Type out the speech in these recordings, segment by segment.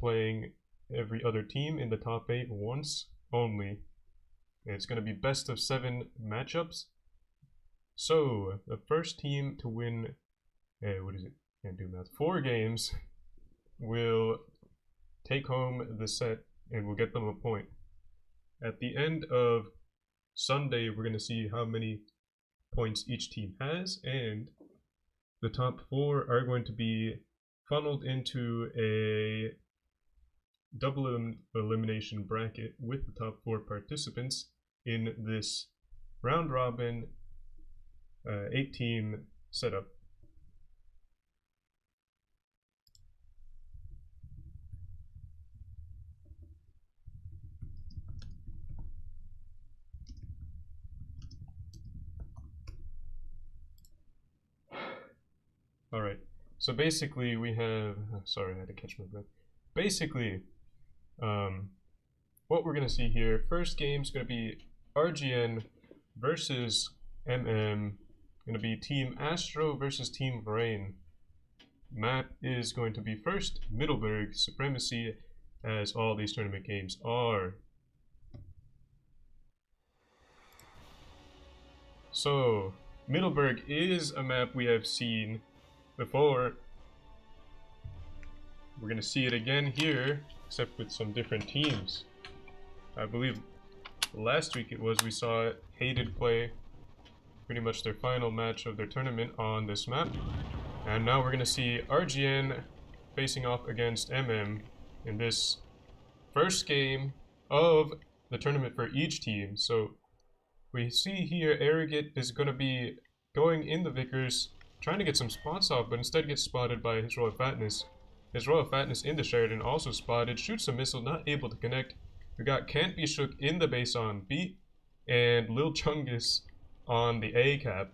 playing every other team in the top 8 once only. And it's going to be best of 7 matchups. So, the first team to win, what is it? Can't do math. 4 games will take home the set and will get them a point. At the end of Sunday, we're going to see how many points each team has, and the top 4 are going to be funneled into a double elimination bracket with the top 4 participants in this round robin 8-team setup. Alright, so basically we have, sorry I had to catch my breath. Basically, what we're going to see here, first game is going to be RGN versus MM, going to be Team Astro versus Team Rain. Map is going to be first Middleburg Supremacy, as all these tournament games are. So, Middleburg is a map we have seen before. We're going to see it again here, except with some different teams. I believe last week it was we saw Hated play pretty much their final match of their tournament on this map. And now we're going to see RGN facing off against MM in this first game of the tournament for each team. So we see here Arrogant is going to be going in the Vickers, trying to get some spots off, but instead gets spotted by his Royal Fatness. His Royal Fatness in the Sheridan also spotted, shoots a missile, not able to connect. We got Can't Be Shook in the base on B, and Lil Chungus on the A cap.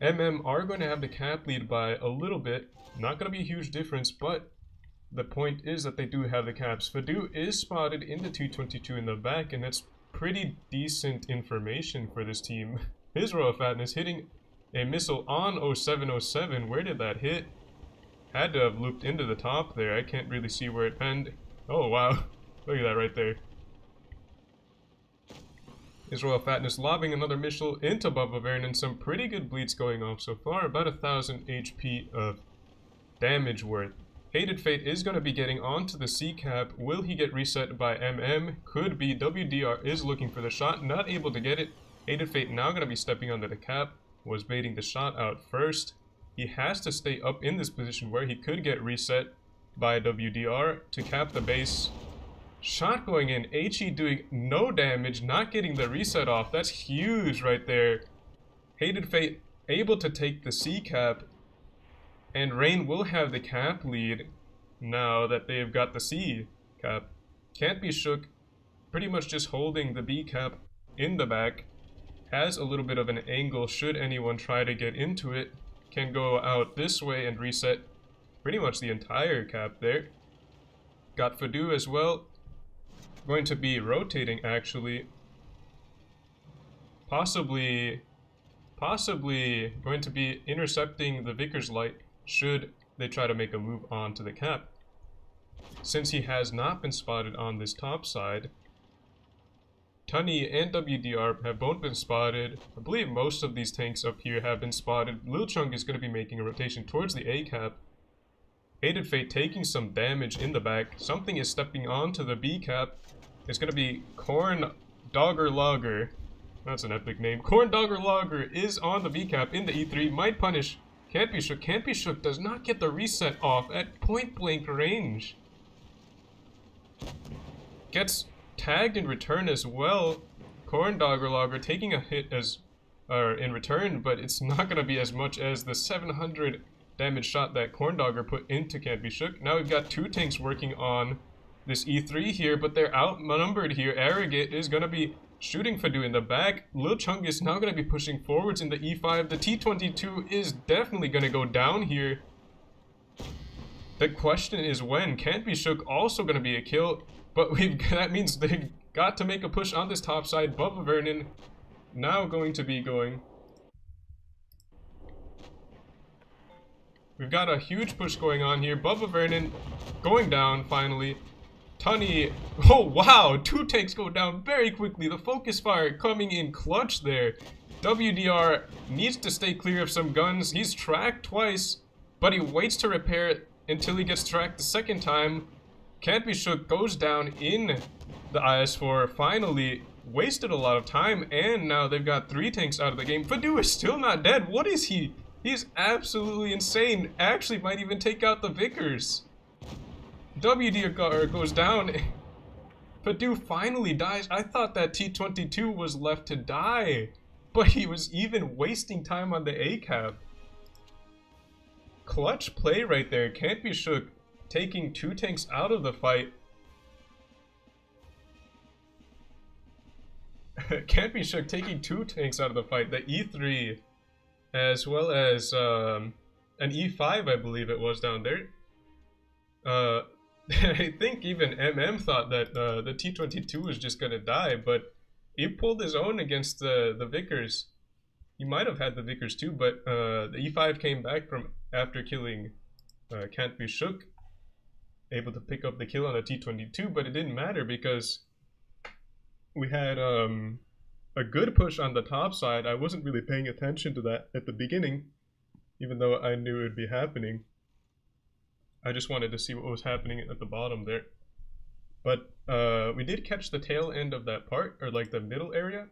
MM are going to have the cap lead by a little bit, not going to be a huge difference, but the point is that they do have the caps. Fadu is spotted in the 222 in the back, and that's pretty decent information for this team. His Royal Fatness hitting a missile on 0707. Where did that hit? Had to have looped into the top there. I can't really see where it penned. Oh wow, look at that right there. His Royal Fatness lobbing another missile into Bubba and some pretty good bleeds going off so far. About 1000 HP of damage worth. Hated Fate is going to be getting onto the C cap. Will he get reset by MM? Could be. WDR is looking for the shot, not able to get it. Hated Fate now going to be stepping onto the cap. Was baiting the shot out first. He has to stay up in this position where he could get reset by WDR to cap the base. Shot going in, HE doing no damage, not getting the reset off. That's huge right there. Hated Fate able to take the C cap, and Rain will have the cap lead now that they've got the C cap. Can't Be Shook pretty much just holding the B cap in the back. Has a little bit of an angle should anyone try to get into it. Can go out this way and reset pretty much the entire cap there. Got Fadu as well. Going to be rotating actually. Possibly going to be intercepting the Vickers light should they try to make a move on to the cap. Since he has not been spotted on this top side, Tunny and WDR have both been spotted. I believe most of these tanks up here have been spotted. Lil Chunk is going to be making a rotation towards the A cap. Hated Fate taking some damage in the back. Something is stepping onto the B cap. It's going to be Corn Dogger Logger. That's an epic name. Corn Dogger Logger is on the B cap in the E3. Might punish. Can't Be Shook. Can't Be Shook does not get the reset off at point blank range. Gets tagged in return as well. Corn Dogger Logger taking a hit as in return, but it's not going to be as much as the 700 damage shot that Corn Dogger put into Can't Be Shook. Now we've got 2 tanks working on this E3 here, but they're outnumbered here. Arrogate is going to be shooting Fadu in the back. Lil Chung is now going to be pushing forwards in the E5. The T22 is definitely going to go down here. The question is when. Can't Be Shook also going to be a kill, but that means they've got to make a push on this top side. Bubba Vernon now going to be going. We've got a huge push going on here. Bubba Vernon going down finally. Tunny, oh wow, 2 tanks go down very quickly. The focus fire coming in clutch there. WDR needs to stay clear of some guns. He's tracked twice, but he waits to repair it until he gets tracked the second time. Can't Be Shook goes down in the IS-4. Finally, wasted a lot of time, and now they've got 3 tanks out of the game. Fadu is still not dead. What is he? He's absolutely insane. Actually might even take out the Vickers. WDR goes down. Fadu finally dies. I thought that T-22 was left to die, but he was even wasting time on the ACAP. Clutch play right there. Can't Be Shook taking 2 tanks out of the fight. Can't Be Shook taking 2 tanks out of the fight. The E3 as well as an E5, I believe it was down there. I think even MM thought that the T-22 was just gonna die, but he pulled his own against the Vickers. He might have had the Vickers too, but the E5 came back from after killing Can't Be Shook, able to pick up the kill on the T-22, but it didn't matter because we had a good push on the top side. I wasn't really paying attention to that at the beginning, even though I knew it would be happening. I just wanted to see what was happening at the bottom there. But we did catch the tail end of that part, or like the middle area,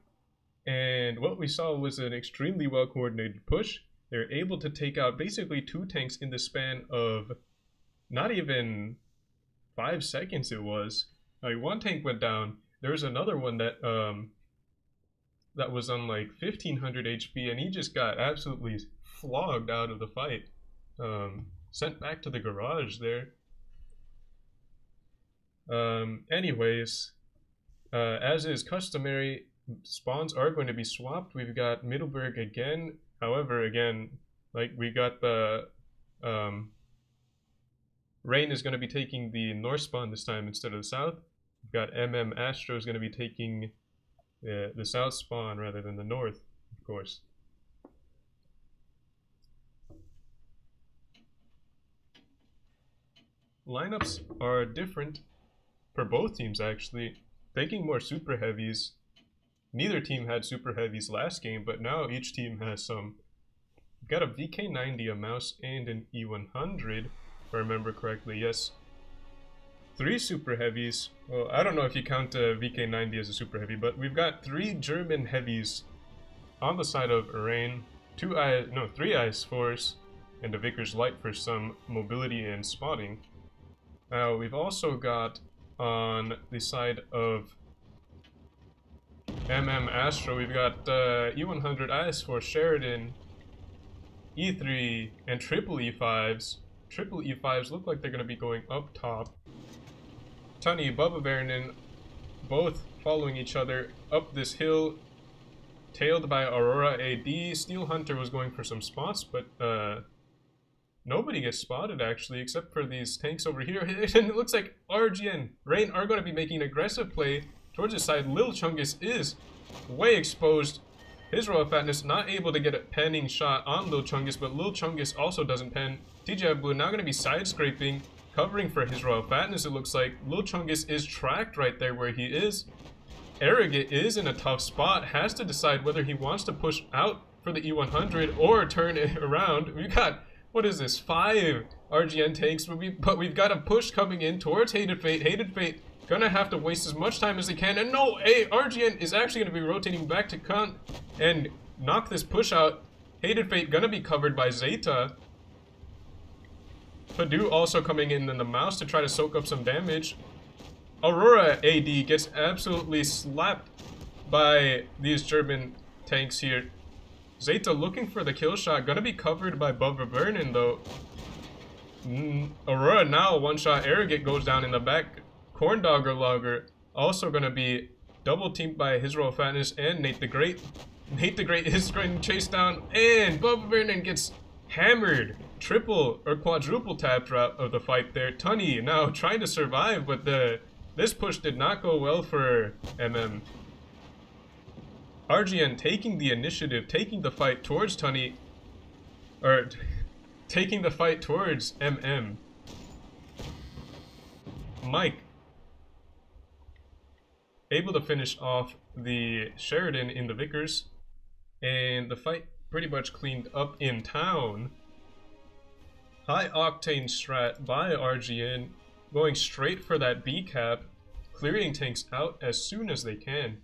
and what we saw was an extremely well coordinated push. They're able to take out basically 2 tanks in the span of not even 5 seconds it was. Like 1 tank went down, there was another one that that was on like 1500 HP, and he just got absolutely flogged out of the fight. Sent back to the garage there. Anyways, as is customary, spawns are going to be swapped. We've got Middleburg again. However, again, like we got the Rain is going to be taking the north spawn this time instead of the south. We've got MM Astro is going to be taking the south spawn rather than the north, of course. Lineups are different for both teams actually. Taking more super heavies. Neither team had super heavies last game, but now each team has some. We've got a VK90, a mouse, and an E100, if I remember correctly. Yes, 3 super heavies. Well, I don't know if you count VK90 as a super heavy, but we've got 3 German heavies on the side of Rain, 3 IS4s, and a Vickers Light for some mobility and spotting. Now we've also got on the side of MM Astro, we've got E100 IS4 Sheridan, E3, and triple E5s. Triple E5s look like they're going to be going up top. Tunny, Bubba Vernon, both following each other up this hill, tailed by Aurora AD. Steel Hunter was going for some spots, but nobody gets spotted actually, except for these tanks over here. And it looks like RGN, Rain are going to be making an aggressive play towards the side. Lil Chungus is way exposed. His Royal Fatness not able to get a penning shot on Lil Chungus, but Lil Chungus also doesn't pen. TGI Blue now going to be side scraping, covering for his Royal Fatness. It looks like Lil Chungus is tracked right there where he is. Arrogant is in a tough spot, has to decide whether he wants to push out for the E100 or turn it around. We've got, what is this, 5 RGN tanks, but we've got a push coming in towards Hated Fate. Hated Fate gonna have to waste as much time as they can, and no, RGN is actually gonna be rotating back to Kant and knock this push out. Hated Fate gonna be covered by Zeta. Padu also coming in the mouse to try to soak up some damage. Aurora AD gets absolutely slapped by these German tanks here. Zeta looking for the kill shot, gonna be covered by Bubba Vernon though. Aurora now one shot. Arrogant goes down in the back. Corndogger Logger also gonna be double teamed by his Royal Fatness and Nate the Great. Nate the Great is going to chase down, and Bubba Vernon gets hammered. Triple or quadruple tapped out of the fight there. Tunny now trying to survive, but this push did not go well for MM. RGN taking the initiative, taking the fight towards Tunny, or taking the fight towards MM. Mike able to finish off the Sheridan in the Vickers, and the fight pretty much cleaned up in town. High octane strat by RGN, going straight for that B cap, clearing tanks out as soon as they can.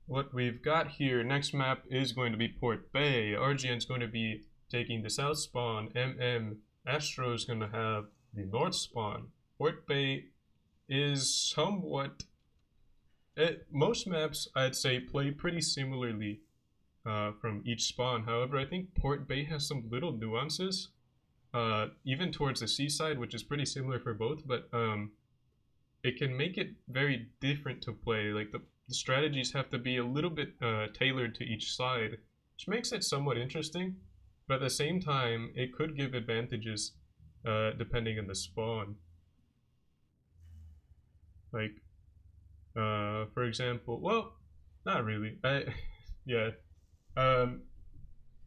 What we've got here, next map is going to be Port Bay. RGN's going to be taking the south spawn. Astro's going to have the north spawn. Port Bay is somewhat... most maps, I'd say, play pretty similarly from each spawn. However, I think Port Bay has some little nuances, even towards the seaside, which is pretty similar for both, but it can make it very different to play. Like the strategies have to be a little bit tailored to each side, which makes it somewhat interesting, but at the same time, it could give advantages depending on the spawn. Like, for example, well, not really.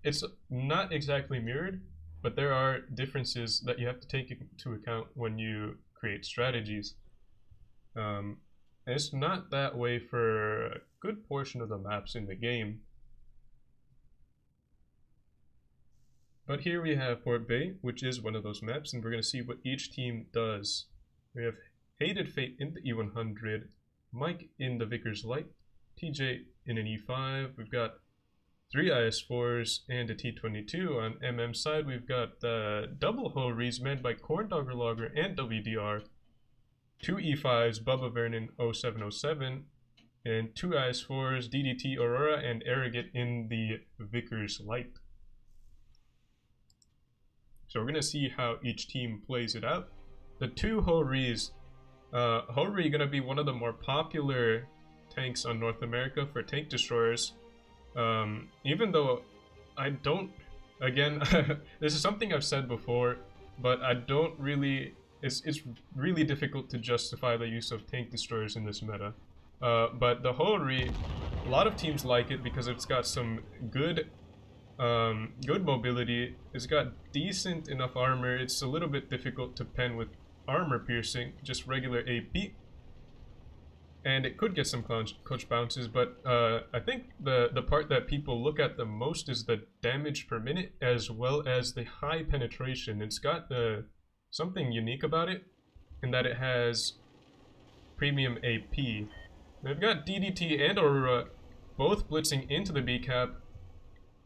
It's not exactly mirrored, but there are differences that you have to take into account when you create strategies. It's not that way for a good portion of the maps in the game. But here we have Port Bay, which is one of those maps, and we're going to see what each team does. We have Hated Fate in the E100, Mike in the Vickers Light, TJ in an E5. We've got 3 IS4s and a T22. On MM side, we've got double Hories manned by Corndogger Logger and WDR. 2 E5s, Bubba Vernon 0707, and 2 IS4s, DDT Aurora and Arrogate in the Vickers Light. So we're going to see how each team plays it out. The 2 Hories, Hori going to be one of the more popular tanks on North America for tank destroyers. Even though I don't, again, this is something I've said before, but I don't really... It's really difficult to justify the use of tank destroyers in this meta. But the Hori, a lot of teams like it because it's got some good mobility. It's got decent enough armor. It's a little bit difficult to pen with armor piercing, just regular AP. And it could get some clutch bounces, but I think the part that people look at the most is the damage per minute as well as the high penetration. It's got something unique about it in that it has premium AP. We've got DDT and Aurora both blitzing into the B cap.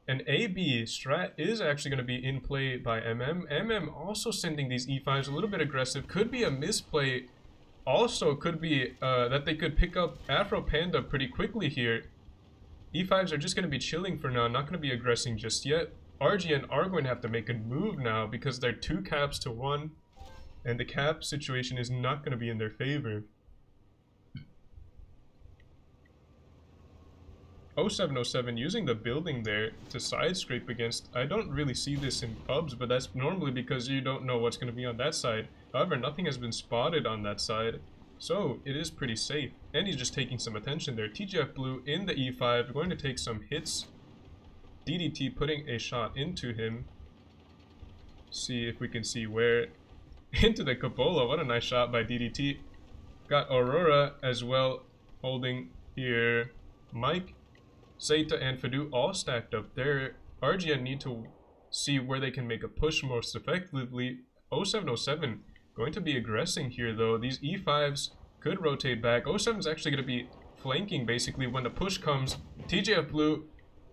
An AB strat is actually going to be in play by MM also sending these E5s a little bit aggressive. Could be a misplay. Also could be that they could pick up Afro Panda pretty quickly here. E5s are just going to be chilling for now, not going to be aggressing just yet. RGN are going to have to make a move now because they're 2 caps to 1, and the cap situation is not going to be in their favor. 0707 using the building there to side scrape against. I don't really see this in pubs, but that's normally because you don't know what's going to be on that side. However, nothing has been spotted on that side, so it is pretty safe. And he's just taking some attention there. TGF Blue in the E5, going to take some hits. DDT putting a shot into him. See if we can see where. Into the cupola. What a nice shot by DDT. Got Aurora as well holding here. Mike, Zeta, and Fadu all stacked up there. RGN need to see where they can make a push most effectively. 0707 going to be aggressing here though. These E5s could rotate back. 07 is actually going to be flanking basically when the push comes. TJF Blue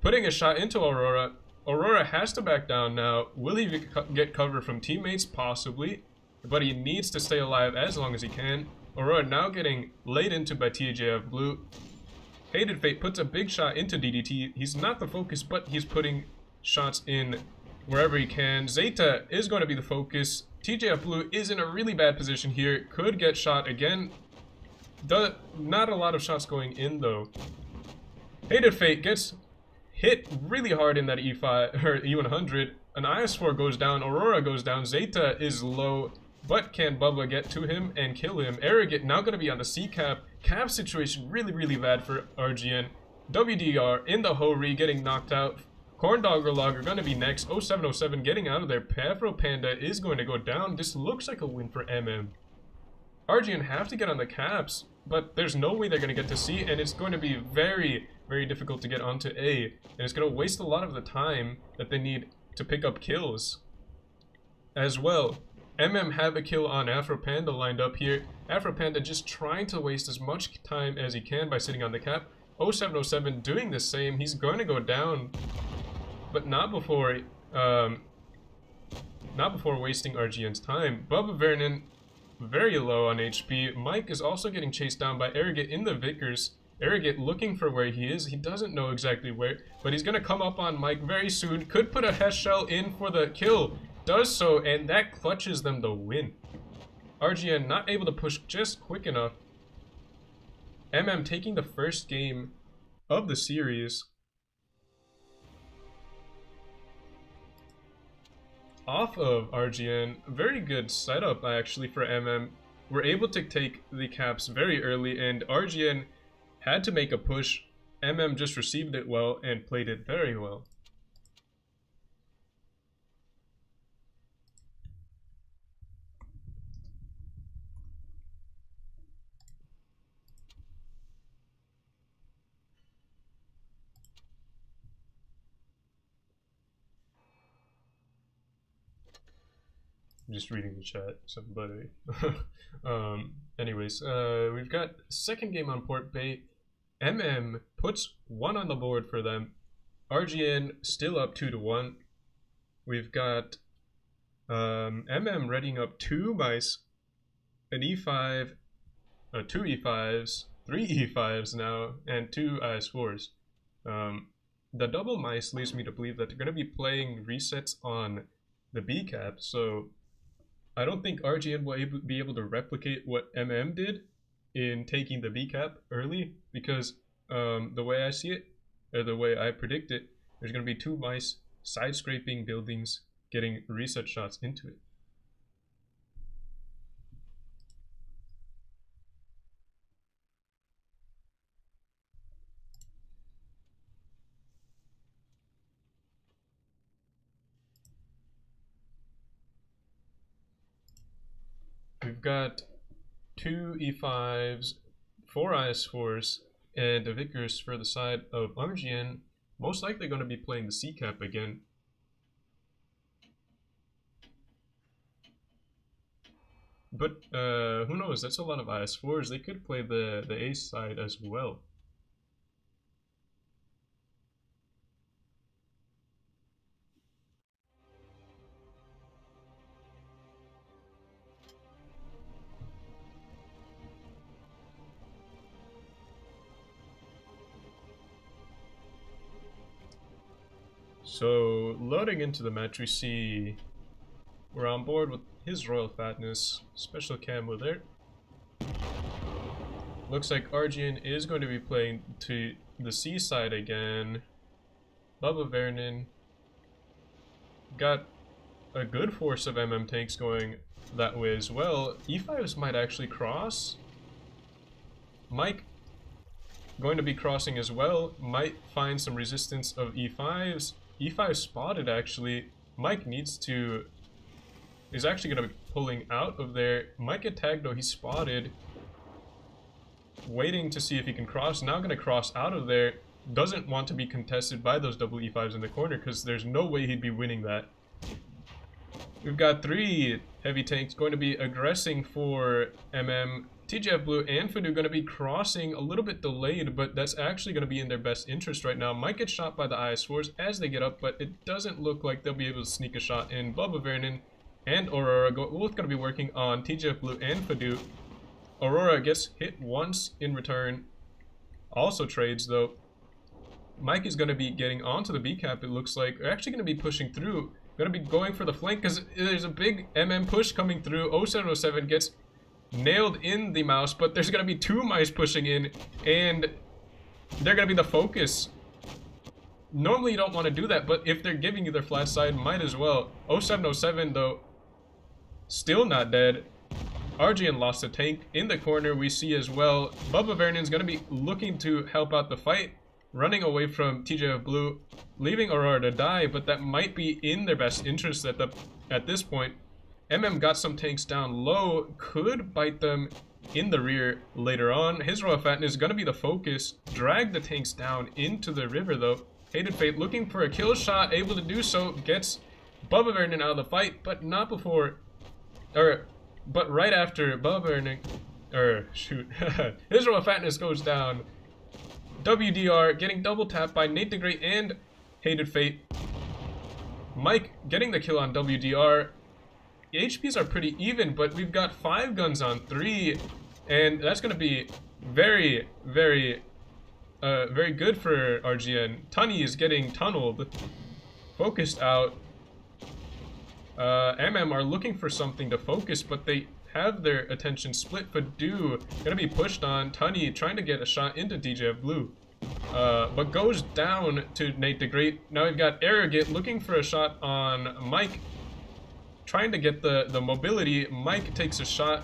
putting a shot into Aurora. Aurora has to back down now. Will he get cover from teammates? Possibly. But he needs to stay alive as long as he can. Aurora now getting laid into by TJF Blue. Hated Fate puts a big shot into DDT. He's not the focus, but he's putting shots in wherever he can. Zeta is going to be the focus. TJF Blue is in a really bad position here. Could get shot again. Not a lot of shots going in though. Hated Fate gets hit really hard in that E5 or E100. An IS-4 goes down, Aurora goes down, Zeta is low, but can Bubba get to him and kill him? Arrogant now going to be on the C-cap. Cap situation really bad for RGN. WDR in the Ho-Ri getting knocked out. Corndog or Log are going to be next. 0707 getting out of there. Pavro Panda is going to go down. This looks like a win for MM. RGN have to get on the caps, but there's no way they're going to get to C, and it's going to be very difficult to get onto A, and it's going to waste a lot of the time that they need to pick up kills. As well, MM have a kill on Afro Panda lined up here. Afro Panda just trying to waste as much time as he can by sitting on the cap. 0707 doing the same. He's going to go down, but not before wasting RGN's time. Bubba Vernon very low on HP. Mike is also getting chased down by Arrogant in the Vickers. Arrogant looking for where he is. He doesn't know exactly where, but he's going to come up on Mike very soon. Could put a Hesh shell in for the kill. Does so, and that clutches them the win. RGN not able to push just quick enough. MM taking the first game of the series off of RGN. Very good setup actually for MM. We're able to take the caps very early, and RGN had to make a push. MM just received it well and played it very well. I'm just reading the chat, somebody. Anyways, we've got second game on Port Bay. MM puts 1 on the board for them. RGN still up 2-1. We've got MM readying up 2 mice, an E5, 2 E5s, 3 E5s now, and 2 IS4s. The double mice leads me to believe that they're going to be playing resets on the B cap, so I don't think RGN will be able to replicate what MM did in taking the B cap early, because the way I see it, or the way I predict it, there's going to be 2 mice side scraping buildings, getting reset shots into it. We've got 2 E5s, 4 IS4s, and a Vickers for the side of RGN. Most likely going to be playing the C cap again. But who knows? That's a lot of IS4s. They could play the A side as well. So, loading into the match, we see we're on board with his Royal Fatness, special camo there. Looks like RGN is going to be playing to the C side again. Bubba Vernon got a good force of MM tanks going that way as well. E5s might actually cross. Mike going to be crossing as well, might find some resistance of E5s. E5 spotted actually. Mike needs to, is actually going to be pulling out of there. Mike get tagged though, he's spotted. Waiting to see if he can cross. Now going to cross out of there. Doesn't want to be contested by those double E5s in the corner, because there's no way he'd be winning that. We've got 3 heavy tanks going to be aggressing for MM. TGF Blue and Fadu going to be crossing a little bit delayed, but that's actually going to be in their best interest right now. Might get shot by the IS4s as they get up, but it doesn't look like they'll be able to sneak a shot in. Bubba Vernon and Aurora both going to be working on TGF Blue and Fadu. Aurora gets hit once in return. Also trades though. Mike is going to be getting onto the B cap, it looks like. They're actually going to be pushing through. Going to be going for the flank because there's a big MM push coming through. 0707 gets nailed in the mouse, but there's going to be 2 mice pushing in, and they're going to be the focus. Normally you don't want to do that, but if they're giving you their flat side, might as well. 0707 though, still not dead. RGN lost a tank. In the corner we see as well, Bubba Vernon's going to be looking to help out the fight, running away from TJ of Blue, leaving Aurora to die, but that might be in their best interest at this point. got some tanks down low, could bite them in the rear later on. His Royal Fatness is going to be the focus. Drag the tanks down into the river though. Hated Fate looking for a kill shot, able to do so, gets Bubba Vernon out of the fight, but not before, but right after Bubba Vernon, his Royal Fatness goes down. WDR getting double tapped by Nate the Great and Hated Fate. Mike getting the kill on WDR. The HPs are pretty even, but we've got 5 guns on 3, and that's going to be very, very good for RGN. Tunny is getting tunneled, focused out. are looking for something to focus, but they have their attention split. Fadu gonna be pushed on. Tunny trying to get a shot into DJ of Blue, but goes down to Nate the Great. Now we've got Arrogant looking for a shot on Mike, trying to get the mobility. Mike takes a shot,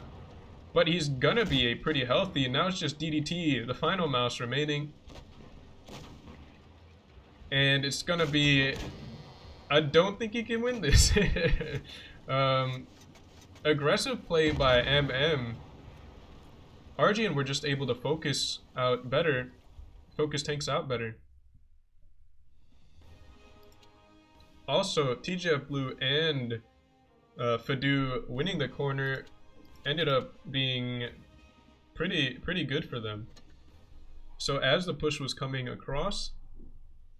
but he's gonna be a pretty healthy. Now it's just DDT, the final mouse remaining. And it's gonna be, I don't think he can win this. Aggressive play by RGN were just able to focus out better, focus tanks out better. Also, TGF Blue and Fadu winning the corner ended up being pretty good for them. So as the push was coming across,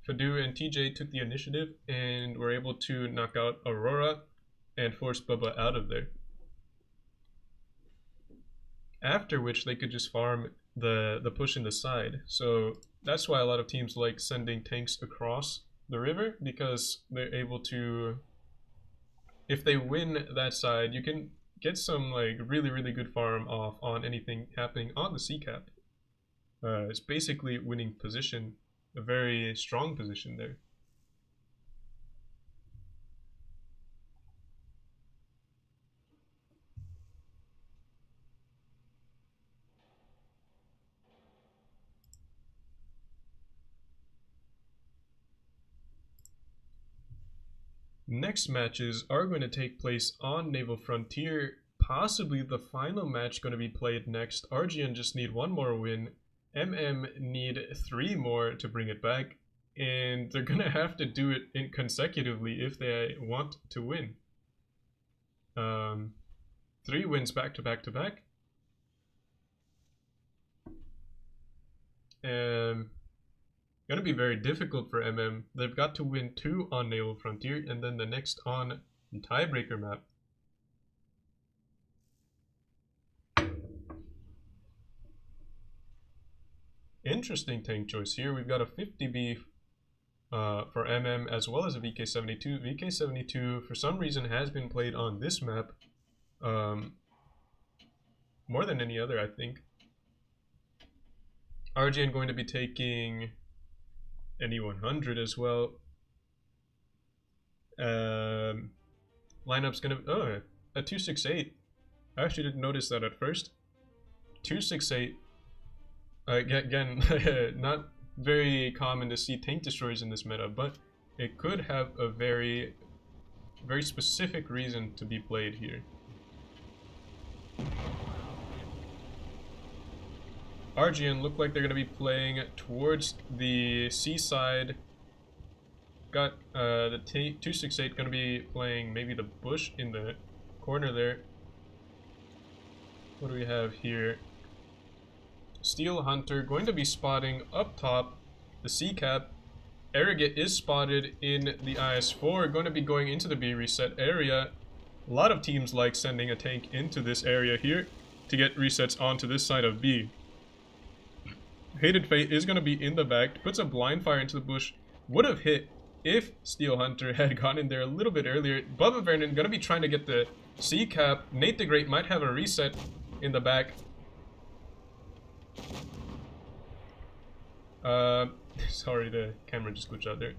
Fadu and TJ took the initiative and were able to knock out Aurora and force Bubba out of there. After which they could just farm the push in the side. So that's why a lot of teams like sending tanks across the river, because they're able to, if they win that side, you can get some like really good farm off on anything happening on the C cap. It's basically winning position, a very strong position there. Next matches are going to take place on Naval Frontier. Possibly the final match going to be played next. RGN just need 1 more win. need 3 more to bring it back. And they're going to have to do it consecutively if they want to win. 3 wins back to back to back. Going to be very difficult for They've got to win 2 on Naval Frontier and then the next on the tiebreaker map. Interesting tank choice here. We've got a 50B for as well as a VK72. VK72 for some reason has been played on this map more than any other, I think. RGN going to be taking NE100 as well. Lineup's gonna, a 268. I actually didn't notice that at first. 268. Again, not very common to see tank destroyers in this meta, but it could have a very specific reason to be played here. RGN look like they're going to be playing towards the seaside. Got the 268 going to be playing maybe the bush in the corner there. What do we have here? Steel Hunter going to be spotting up top the C cap. Arrogant is spotted in the IS-4, going to be going into the B reset area. A lot of teams like sending a tank into this area here to get resets onto this side of B. Hated Fate is going to be in the back, puts a blind fire into the bush. Would have hit if Steel Hunter had gone in there a little bit earlier. Bubba Vernon going to be trying to get the C cap. Nate the Great might have a reset in the back. Sorry, the camera just glitched out there.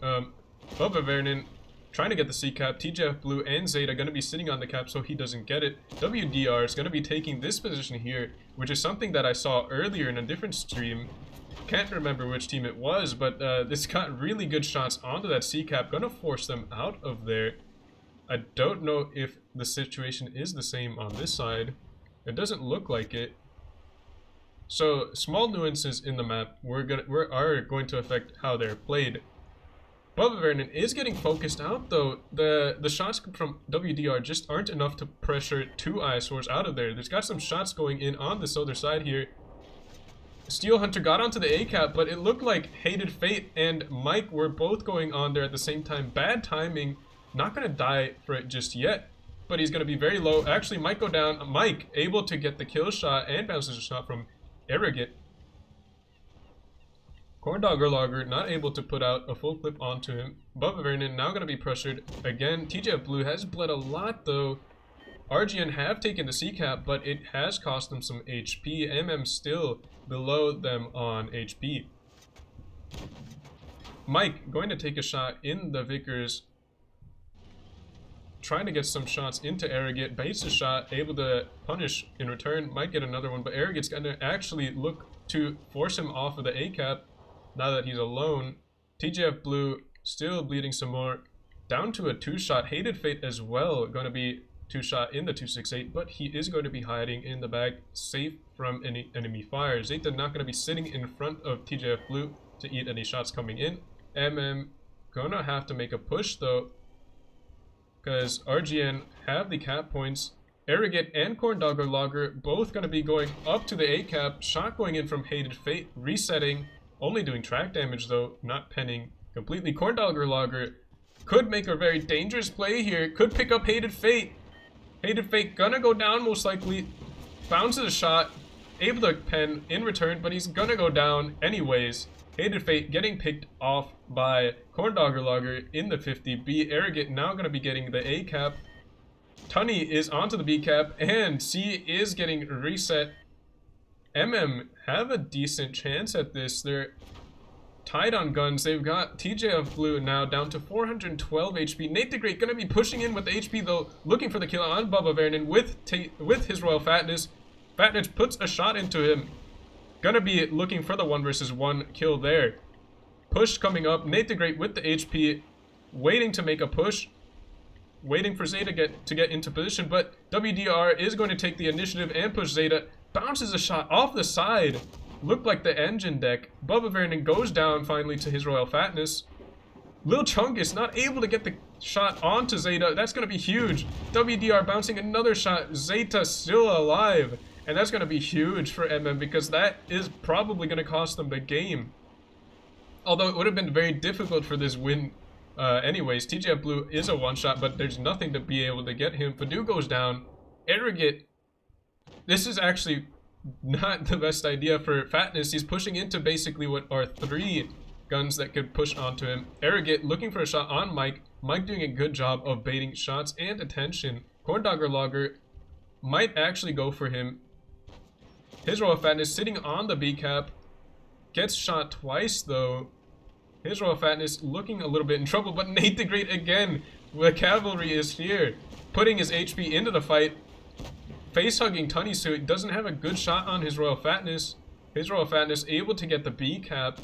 Bubba Vernon trying to get the C cap. TJF Blue and Zeta going to be sitting on the cap so he doesn't get it. WDR is going to be taking this position here, which is something that I saw earlier in a different stream. Can't remember which team it was, but this got really good shots onto that C cap. Going to force them out of there. I don't know if the situation is the same on this side. It doesn't look like it. So small nuances in the map are going to affect how they're played. Bubba Vernon is getting focused out though. The shots from WDR just aren't enough to pressure two eyesores out of there. There's got some shots going in on this other side here. Steel Hunter got onto the A cap, but it looked like Hated Fate and Mike were both going on there at the same time. Bad timing. Not gonna die for it just yet, but he's gonna be very low. Actually might go down. Mike able to get the kill shot and bounces a shot from Arrogant. Corndogger Logger not able to put out a full clip onto him. Bubba Vernon now going to be pressured again. TJF Blue has bled a lot though. RGN have taken the C cap, but it has cost them some HP. MM still below them on HP. Mike going to take a shot in the Vickers. Trying to get some shots into Arrogant. Baits a shot, able to punish in return. Might get another one, but Arrogant's going to actually look to force him off of the A cap. Now that he's alone. TJF Blue still bleeding some more. Down to a 2-shot. Hated Fate as well. Going to be 2-shot in the 268. But he is going to be hiding in the back. Safe from any enemy fire. Zeta not going to be sitting in front of TJF Blue to eat any shots coming in. MM gonna have to make a push though. Because RGN have the cap points. Arrogant and Corndogger Logger both going to be going up to the A cap. Shot going in from Hated Fate. Resetting. Only doing track damage though, not penning completely. Corndogger Logger could make a very dangerous play here. Could pick up Hated Fate. Hated Fate gonna go down most likely. Bounces a shot. Able to pen in return, but he's gonna go down anyways. Hated Fate getting picked off by Corndogger Logger in the 50B. Arrogant now gonna be getting the A cap. Tunny is onto the B cap, and C is getting reset. MM have a decent chance at this. They're tied on guns. They've got TJF Blue now down to 412 HP. Nate the Great gonna be pushing in with the HP though, looking for the kill on Bubba Vernon with his Royal Fatness. Fatness puts a shot into him. Gonna be looking for the 1 versus 1 kill there. Push coming up. Nate the Great with the HP, waiting to make a push. Waiting for Zeta to get into position, but WDR is going to take the initiative and push Zeta. Bounces a shot off the side. Looked like the engine deck. Bubba Vernon goes down finally to his Royal Fatness. Lil Chungus not able to get the shot onto Zeta. That's going to be huge. WDR bouncing another shot. Zeta still alive. And that's going to be huge for MM because that is probably going to cost them the game. Although it would have been very difficult for this win anyways. TJF Blue is a one-shot, but there's nothing to be able to get him. Fadu goes down. Arrogant. This is actually not the best idea for Fatness. He's pushing into basically what are 3 guns that could push onto him. Arrogant looking for a shot on Mike. Mike doing a good job of baiting shots and attention. Corndogger Logger might actually go for him. His Royal Fatness sitting on the B cap. Gets shot twice though. His Royal Fatness looking a little bit in trouble, but Nate the Great again. The cavalry is here. Putting his HP into the fight. Face-hugging Tunny, so he doesn't have a good shot on his Royal Fatness. His Royal Fatness able to get the B cap.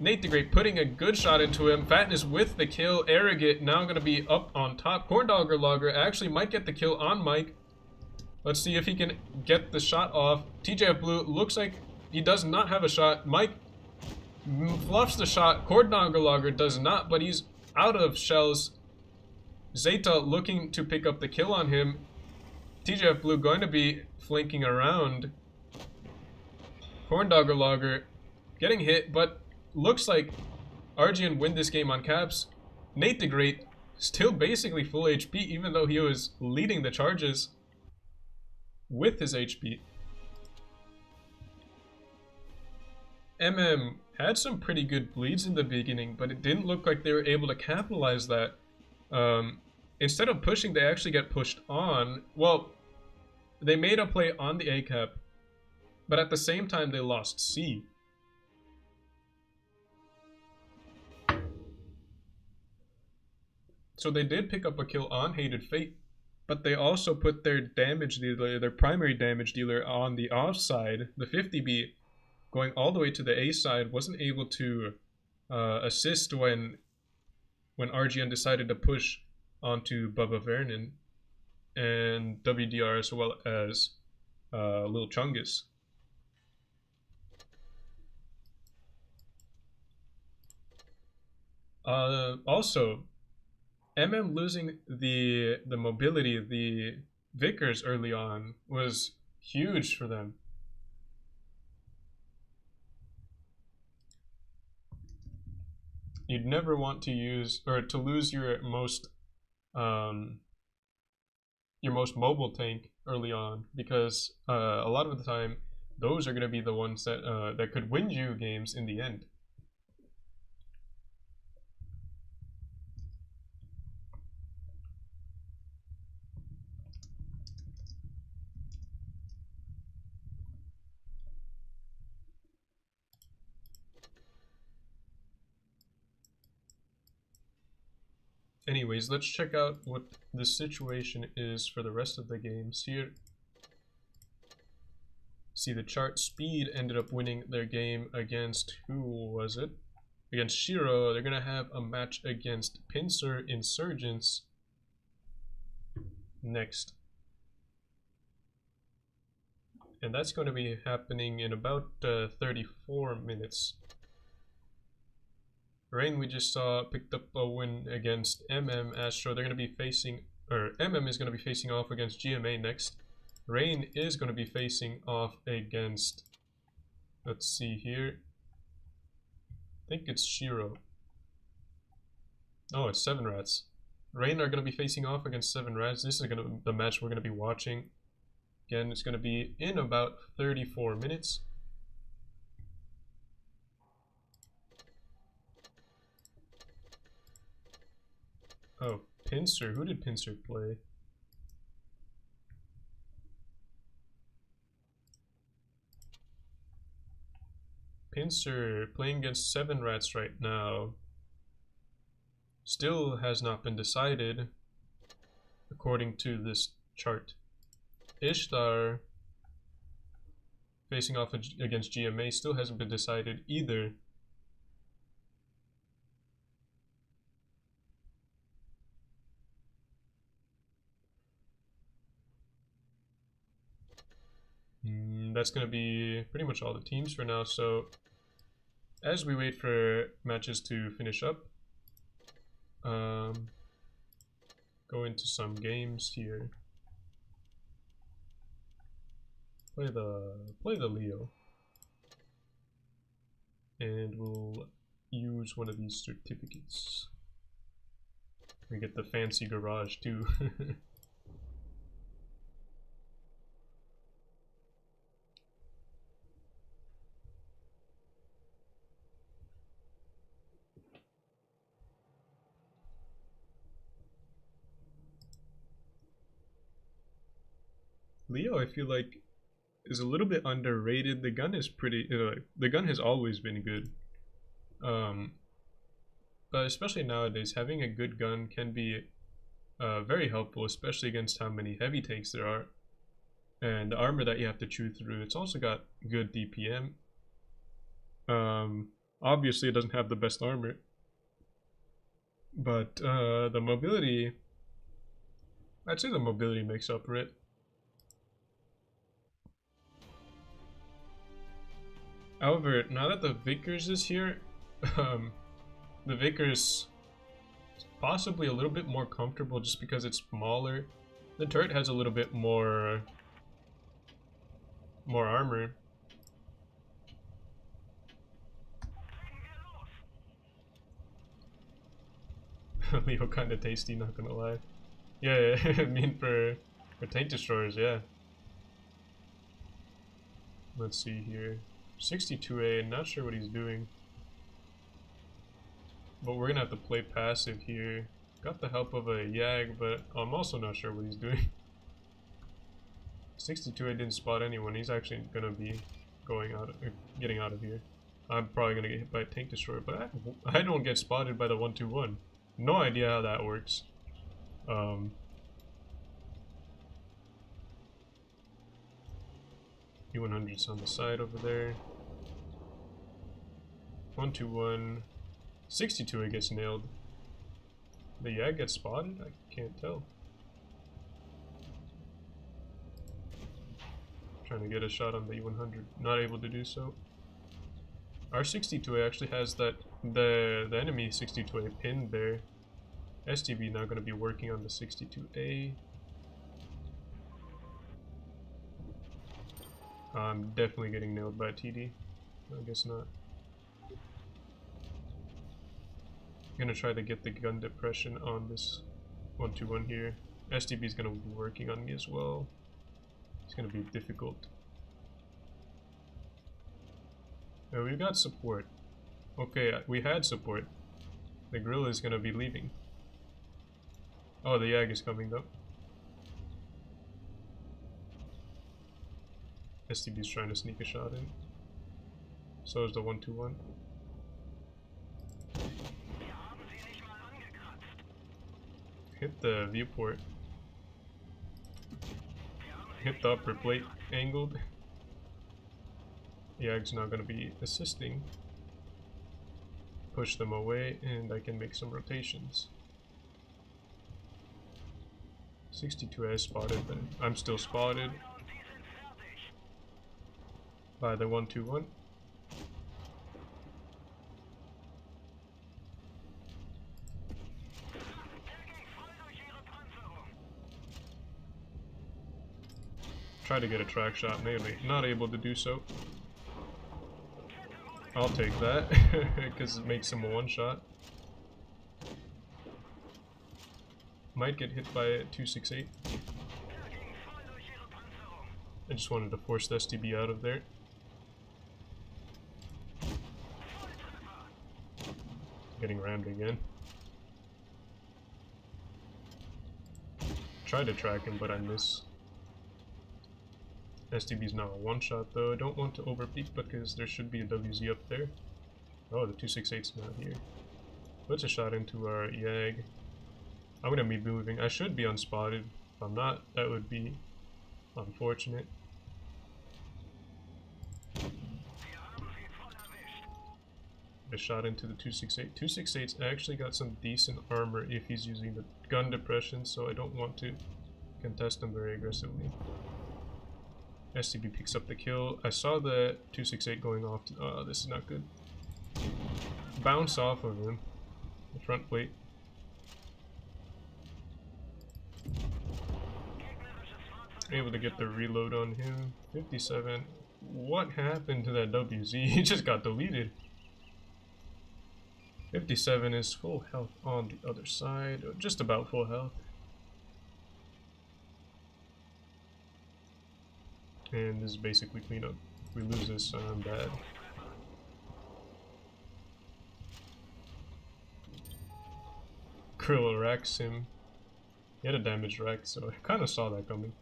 Nate the Great putting a good shot into him. Fatness with the kill. Arrogant now going to be up on top. Corndogger Logger actually might get the kill on Mike. Let's see if he can get the shot off. TJF Blue looks like he does not have a shot. Mike fluffs the shot. Corndogger Logger does not, but he's out of shells. Zeta looking to pick up the kill on him. TJF Blue going to be flanking around. Corndogger Logger getting hit, but looks like RGN win this game on caps. Nate the Great still basically full HP, even though he was leading the charges with his HP. MM had some pretty good bleeds in the beginning, but it didn't look like they were able to capitalize that. Instead of pushing, they actually get pushed on. Well, they made a play on the A cap, but at the same time they lost C. So they did pick up a kill on Hated Fate, but they also put their damage dealer, their primary damage dealer, on the offside. The 50B going all the way to the A side wasn't able to assist when RGN decided to push onto Bubba Vernon and WDR as well as Lil Chungus. Also, losing the mobility, the Vickers early on was huge for them. You'd never want to use or to lose your most mobile tank early on, because a lot of the time those are going to be the ones that that could win you games in the end. Anyways, let's check out what the situation is for the rest of the games here. See the chart. Speed ended up winning their game against, who was it? Against Shiro. They're gonna have a match against Pincer Insurgents next. And that's going to be happening in about 34 minutes. Rain, we just saw, picked up a win against Astro. They're going to be facing, or is going to be facing off against GMA next. Rain is going to be facing off against, let's see here, I think it's Shiro. Oh, it's Seven Rats. Rain are going to be facing off against Seven Rats. This is the match we're going to be watching. Again, it's going to be in about 34 minutes. Oh, Pincer. Who did Pincer play? Pincer playing against Seven Rats right now. Still has not been decided, according to this chart. Ishtar facing off against GMA still hasn't been decided either. That's going to be pretty much all the teams for now. So as we wait for matches to finish up, go into some games here. Play the Leo, and we'll use one of these certificates. We get the fancy garage too. Leo, I feel like, is a little bit underrated. The gun is pretty. The gun has always been good, but especially nowadays, having a good gun can be very helpful, especially against how many heavy tanks there are, and the armor that you have to chew through. It's also got good DPM. Obviously, it doesn't have the best armor, but the mobility. I'd say the mobility makes up for it. However, now that the Vickers is here, the Vickers is possibly a little bit more comfortable just because it's smaller. The turret has a little bit more armor. Leo kinda tasty, not gonna lie. Yeah, I mean for tank destroyers, yeah. Let's see here. 62A, not sure what he's doing. But we're gonna have to play passive here. Got the help of a Yag, but I'm also not sure what he's doing. 62A didn't spot anyone. He's actually gonna be getting out of here. I'm probably gonna get hit by a tank destroyer, but I don't get spotted by the 121. No idea how that works. U100's on the side over there. 121. 62 it gets nailed. The Yag gets spotted? I can't tell. Trying to get a shot on the U100. Not able to do so. Our 62A actually has that the enemy 62A pinned there. STB now going to be working on the 62A. I'm definitely getting nailed by TD. I guess not. I'm gonna try to get the gun depression on this 121 here. STB is gonna be working on me as well. It's gonna be difficult. We got support. Okay, we had support. The gorilla is gonna be leaving. Oh, the Yag is coming though. STB is trying to sneak a shot in. So is the 121. Hit the viewport. Hit the upper plate angled. Yag's now going to be assisting. Push them away and I can make some rotations. 62 has spotted, but I'm still spotted by the 121. Try to get a track shot, maybe not able to do so. I'll take that because it makes him a one shot. Might get hit by a 268. I just wanted to force the STB out of there. Getting rammed again. Tried to track him, but I miss. STB's now a one shot though. I don't want to overpeak because there should be a WZ up there. Oh, the 268's not here. Puts a shot into our Yag. I'm gonna be moving. I should be unspotted. If I'm not, that would be unfortunate. A shot into the 268. 268's actually got some decent armor if he's using the gun depression, so I don't want to contest him very aggressively. STB picks up the kill. I saw the 268 going off. Oh, this is not good. Bounce off of him. The front plate. Able to get the reload on him. 57. What happened to that WZ? He just got deleted. 57 is full health on the other side. Just about full health. And this is basically cleanup. If we lose this, I'm bad. Krill racks him. He had a damaged rack, so I kind of saw that coming.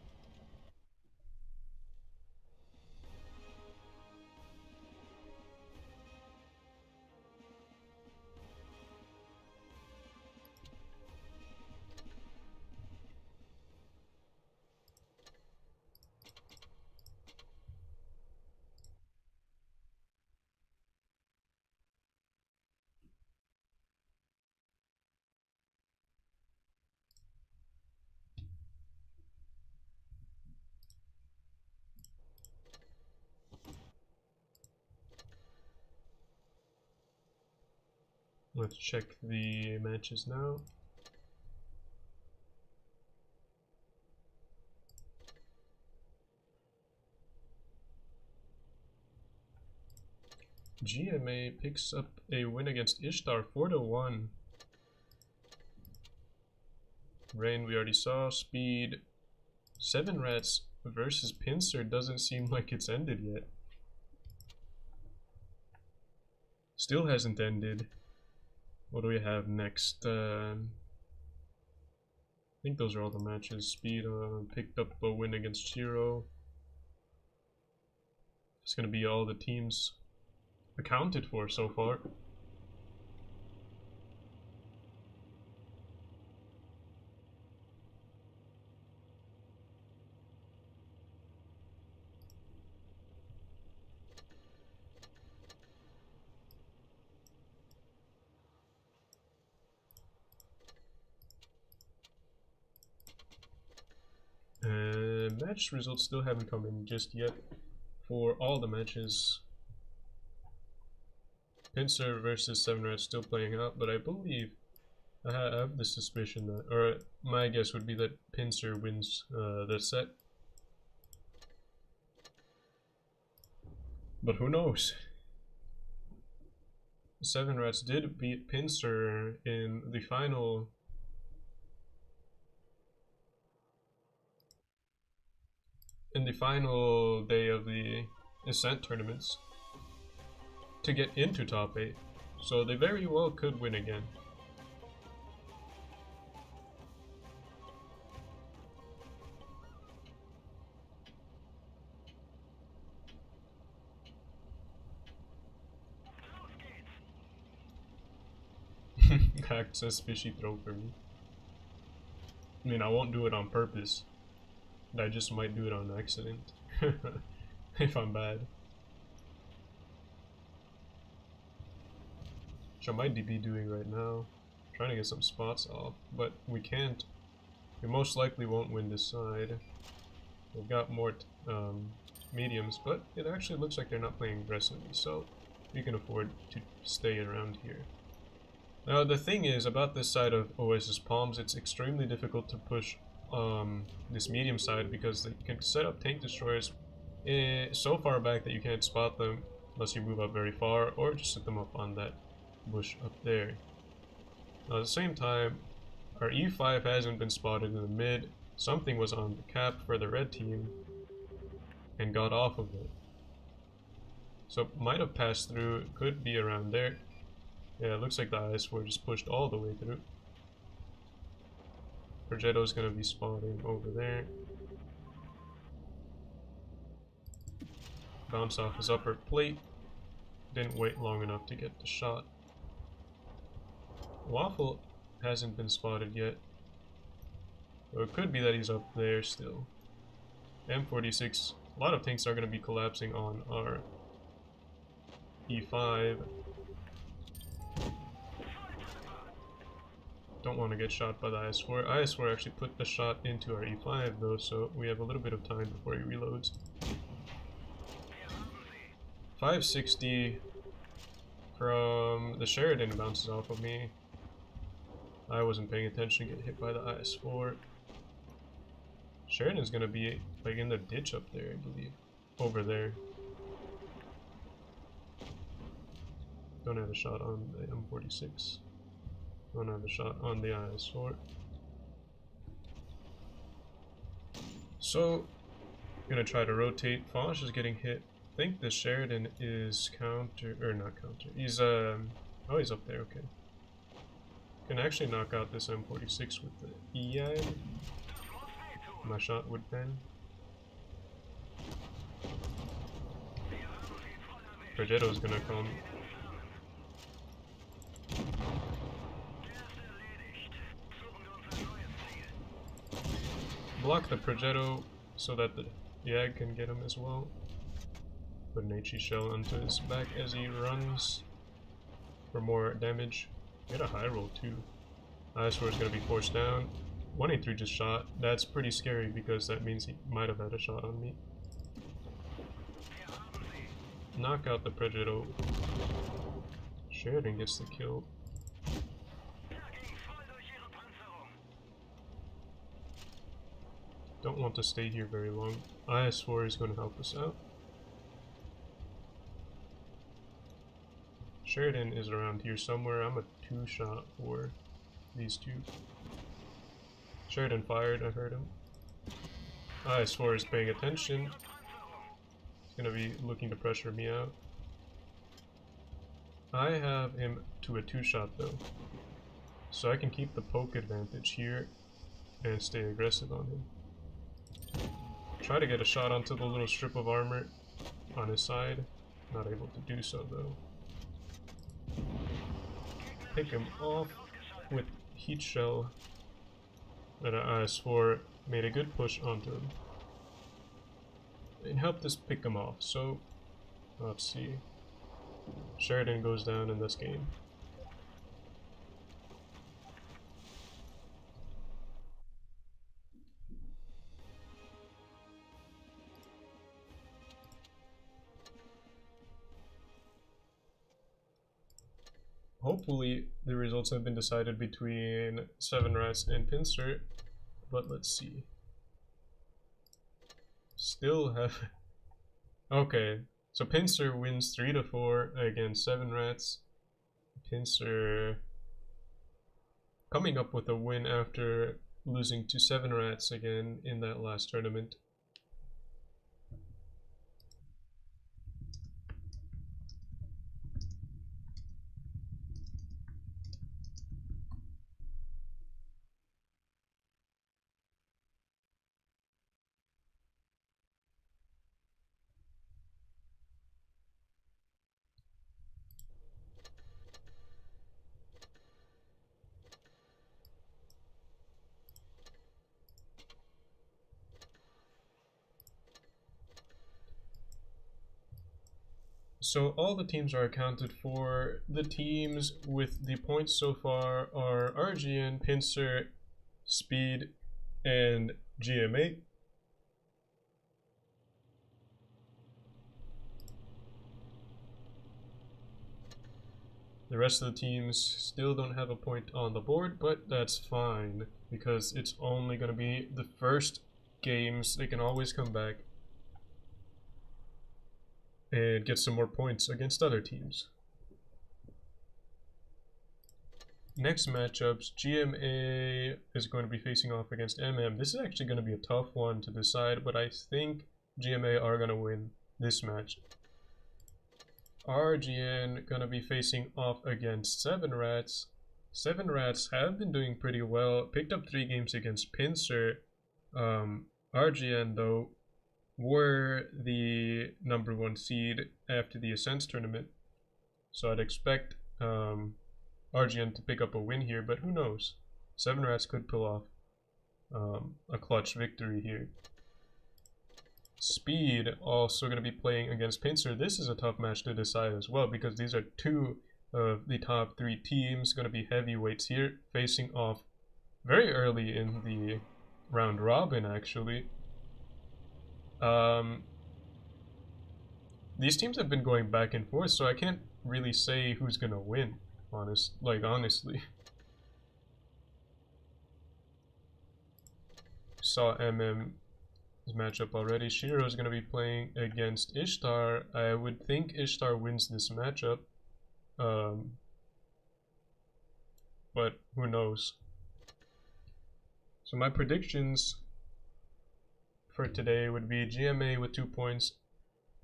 Let's check the matches now. GMA picks up a win against Ishtar 4-1. Rain we already saw. Speed. 7 Rats versus Pincer doesn't seem like it's ended yet. Still hasn't ended. What do we have next? I think those are all the matches. Speed picked up a win against Chiro. It's going to be all the teams accounted for so far. match results still haven't come in just yet for all the matches. Pincer versus 7 Rats still playing out, but I believe I have the suspicion that, or my guess would be that Pincer wins the set. But who knows? 7 Rats did beat Pincer in the final day of the Ascent tournaments to get into top 8, so they very well could win again. Access fishy throw for me. I mean, I won't do it on purpose. I just might do it on accident. If I'm bad. Which I might be doing right now. Trying to get some spots off, but we can't. We most likely won't win this side. We've got more mediums, but it actually looks like they're not playing aggressively, so we can afford to stay around here. Now the thing is about this side of Oasis Palms, it's extremely difficult to push this medium side because they can set up tank destroyers so far back that you can't spot them unless you move up very far or just set them up on that bush up there. Now at the same time, our E5 hasn't been spotted in the mid. Something was on the cap for the red team and got off of it. So might have passed through, could be around there. Yeah, it looks like the IS-4 just pushed all the way through. Progetto's gonna be spawning over there. Bounce off his upper plate. Didn't wait long enough to get the shot. Waffle hasn't been spotted yet. So it could be that he's up there still. M46. A lot of tanks are gonna be collapsing on our E5. Don't want to get shot by the IS-4. IS-4 actually put the shot into our E5 though, so we have a little bit of time before he reloads. 560 from the Sheridan bounces off of me. I wasn't paying attention, get hit by the IS-4. Sheridan's gonna be like in the ditch up there, I believe. Over there. Don't have a shot on the M46. Don't have a shot on the IS-4. So, I'm gonna try to rotate. Foch is getting hit. I think the Sheridan is counter, or not counter. He's oh, he's up there. Okay. Can actually knock out this M46 with the EI. My shot would bend. Progetto's gonna come. Block the Progetto so that the Yag can get him as well. Put an HE shell onto his back as he runs for more damage. Get a high roll too. IS-4 is going to be forced down. 183 just shot. That's pretty scary because that means he might have had a shot on me. Knock out the Progetto. Sheridan gets the kill. Don't want to stay here very long. IS-4 is going to help us out. Sheridan is around here somewhere. I'm a 2-shot for these two. Sheridan fired, I heard him. IS-4 is paying attention. He's going to be looking to pressure me out. I have him to a 2-shot though. So I can keep the poke advantage here and stay aggressive on him. Try to get a shot onto the little strip of armor on his side. Not able to do so though. Pick him off with heat shell. That IS-4 made a good push onto him. It helped us pick him off, so let's see. Sheridan goes down in this game. hopefully the results have been decided between Seven Rats and Pincer, but let's see. Still have... Okay, so Pincer wins 3-4 against Seven Rats. Pincer coming up with a win after losing to Seven Rats again in that last tournament. So all the teams are accounted for. The teams with the points so far are RGN, Pincer, Speed, and GMA. The rest of the teams still don't have a point on the board, but that's fine because it's only going to be the first games. They can always come back and get some more points against other teams. Next matchups, GMA is going to be facing off against MM. This is actually going to be a tough one to decide, but I think GMA are going to win this match. RGN going to be facing off against Seven Rats. Seven Rats have been doing pretty well. Picked up 3 games against Pincer. RGN, though, were the #1 seed after the Ascents tournament. So I'd expect RGN to pick up a win here, but who knows? Seven Rats could pull off a clutch victory here. Speed also going to be playing against Pincer. This is a tough match to decide as well because these are 2 of the top 3 teams going to be heavyweights here, facing off very early in the round robin actually. These teams have been going back and forth, so I can't really say who's going to win, honestly. Saw MM matchup already. Shiro is going to be playing against Ishtar. I would think Ishtar wins this matchup, but who knows. So my predictions for today would be GMA with 2 points,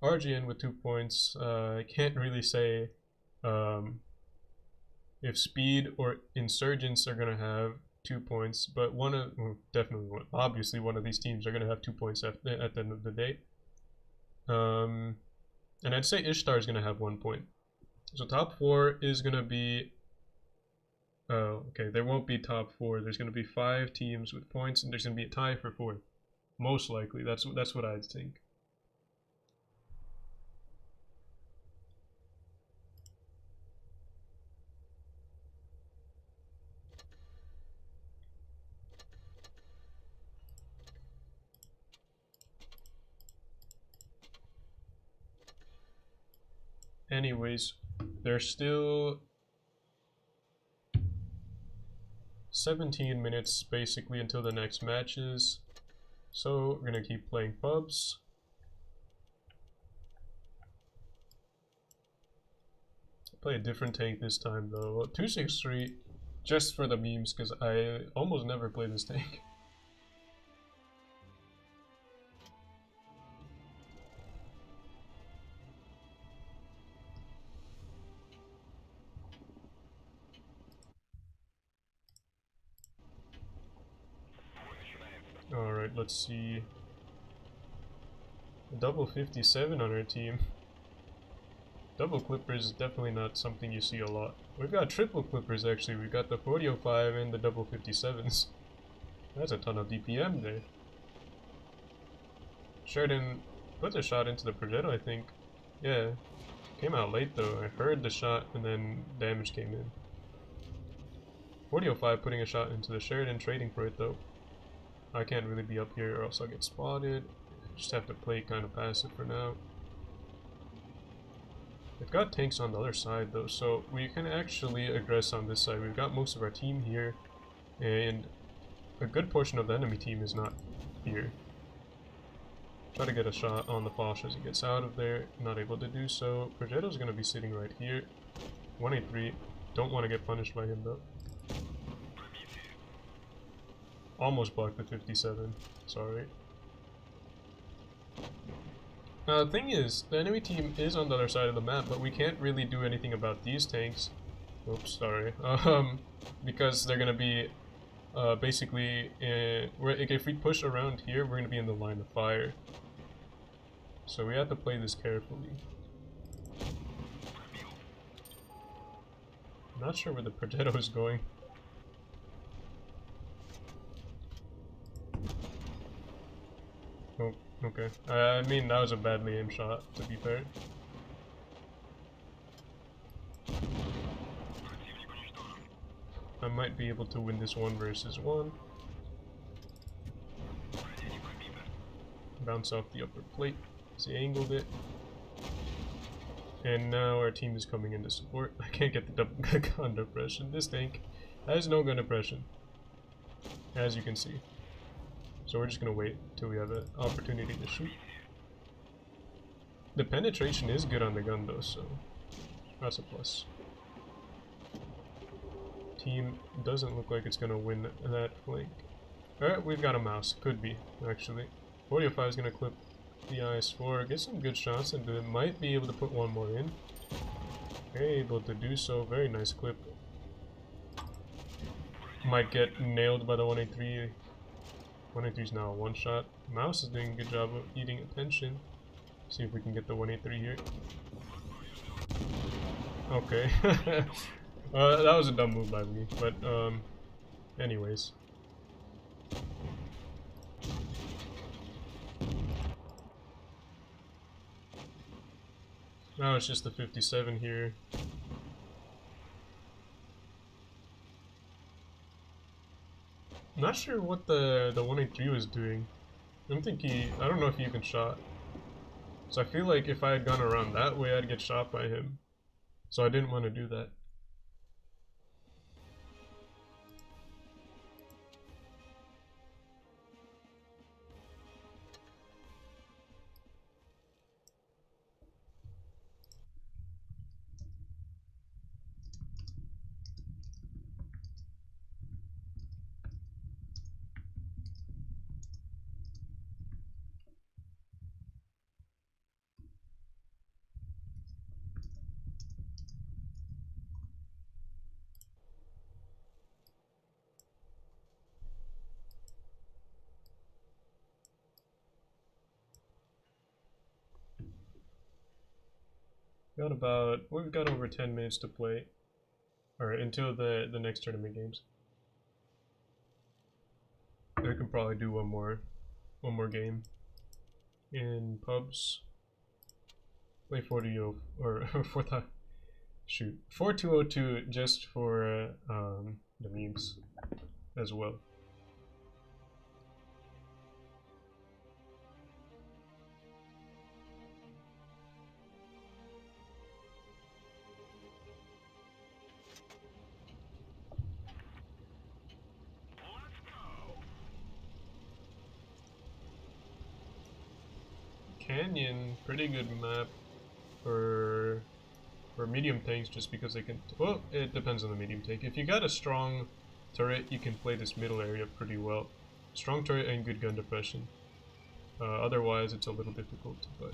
RGN with 2 points. I can't really say if Speed or Insurgents are going to have 2 points, but obviously one of these teams are going to have 2 points at the end of the day. And I'd say Ishtar is going to have 1 point. So top 4 is going to be... okay, there won't be top 4. There's going to be 5 teams with points, and there's going to be a tie for 4. Most likely, that's what I'd think. Anyways, there's still 17 minutes basically until the next matches, so we're gonna keep playing pubs. Play a different tank this time though. 263 just for the memes because I almost never play this tank. Alright, let's see. A double 57 on our team. Double clippers is definitely not something you see a lot. We've got triple clippers actually. We've got the 4005 and the double 57s. That's a ton of DPM there. Sheridan put the shot into the Progetto, I think. Yeah. Came out late though. I heard the shot and then damage came in. 4005 putting a shot into the Sheridan, trading for it though. I can't really be up here or else I'll get spotted. Just have to play kind of passive for now. They've got tanks on the other side though, so we can actually aggress on this side. We've got most of our team here, and a good portion of the enemy team is not here. Try to get a shot on the Foch as he gets out of there. Not able to do so. Progetto's going to be sitting right here. 183. Don't want to get punished by him though. Almost blocked the 57. Sorry. Thing is, the enemy team is on the other side of the map, but we can't really do anything about these tanks. Oops, sorry. Because they're gonna be basically if we push around here, we're gonna be in the line of fire. So we have to play this carefully. Not sure where the Progetto is going. Oh, okay. I mean, that was a badly aimed shot, to be fair. I might be able to win this 1 versus 1. Bounce off the upper plate as he angled it. And now our team is coming in to support. I can't get the gun depression. This tank has no gun depression, as you can see. So we're just gonna wait till we have an opportunity to shoot. The penetration is good on the gun though, so that's a plus. Team doesn't look like it's gonna win that flank. Alright, we've got a mouse. Could be, actually. 45 is gonna clip the IS-4, get some good shots into it. Might be able to put 1 more in. Able to do so. Very nice clip. Might get nailed by the 183. 183 is now a 1-shot. Mouse is doing a good job of eating attention. See if we can get the 183 here. Okay. That was a dumb move by me, but anyways. Now it's just the 57 here. Not sure what the 183 was doing. I don't know if he even shot. So I feel like if I had gone around that way, I'd get shot by him. So I didn't want to do that. We've got over 10 minutes to play, or until the next tournament games. We can probably do one more game in pubs. Play 40 or 4202 just for the memes as well. Canyon, pretty good map for medium tanks, just because they can. Well, it depends on the medium tank. If you got a strong turret, you can play this middle area pretty well. Strong turret and good gun depression. Otherwise, it's a little difficult, but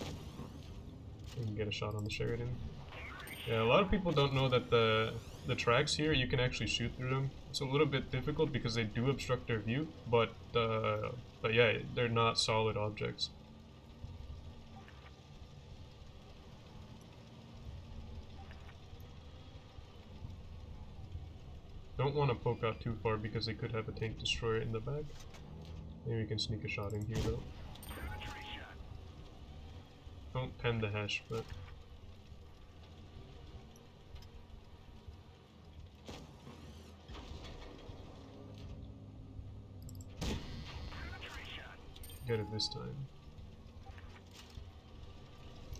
you can get a shot on the Sheridan. Yeah, a lot of people don't know that the tracks here, you can actually shoot through them. It's a little bit difficult because they do obstruct their view, but yeah, they're not solid objects. Don't want to poke out too far because they could have a tank destroyer in the back. Maybe we can sneak a shot in here though. Don't pen the hash, but get it this time.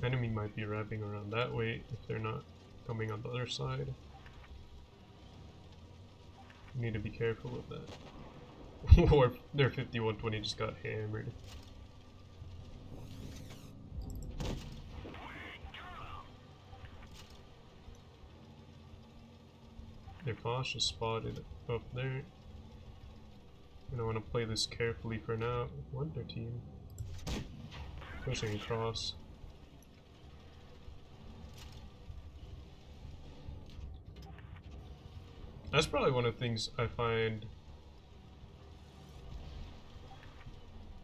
Enemy might be wrapping around that way if they're not coming on the other side. We need to be careful with that. Or their 5120 just got hammered. Their Fosh is spotted up there. And I want to play this carefully for now. 113. Pushing across. That's probably one of the things I find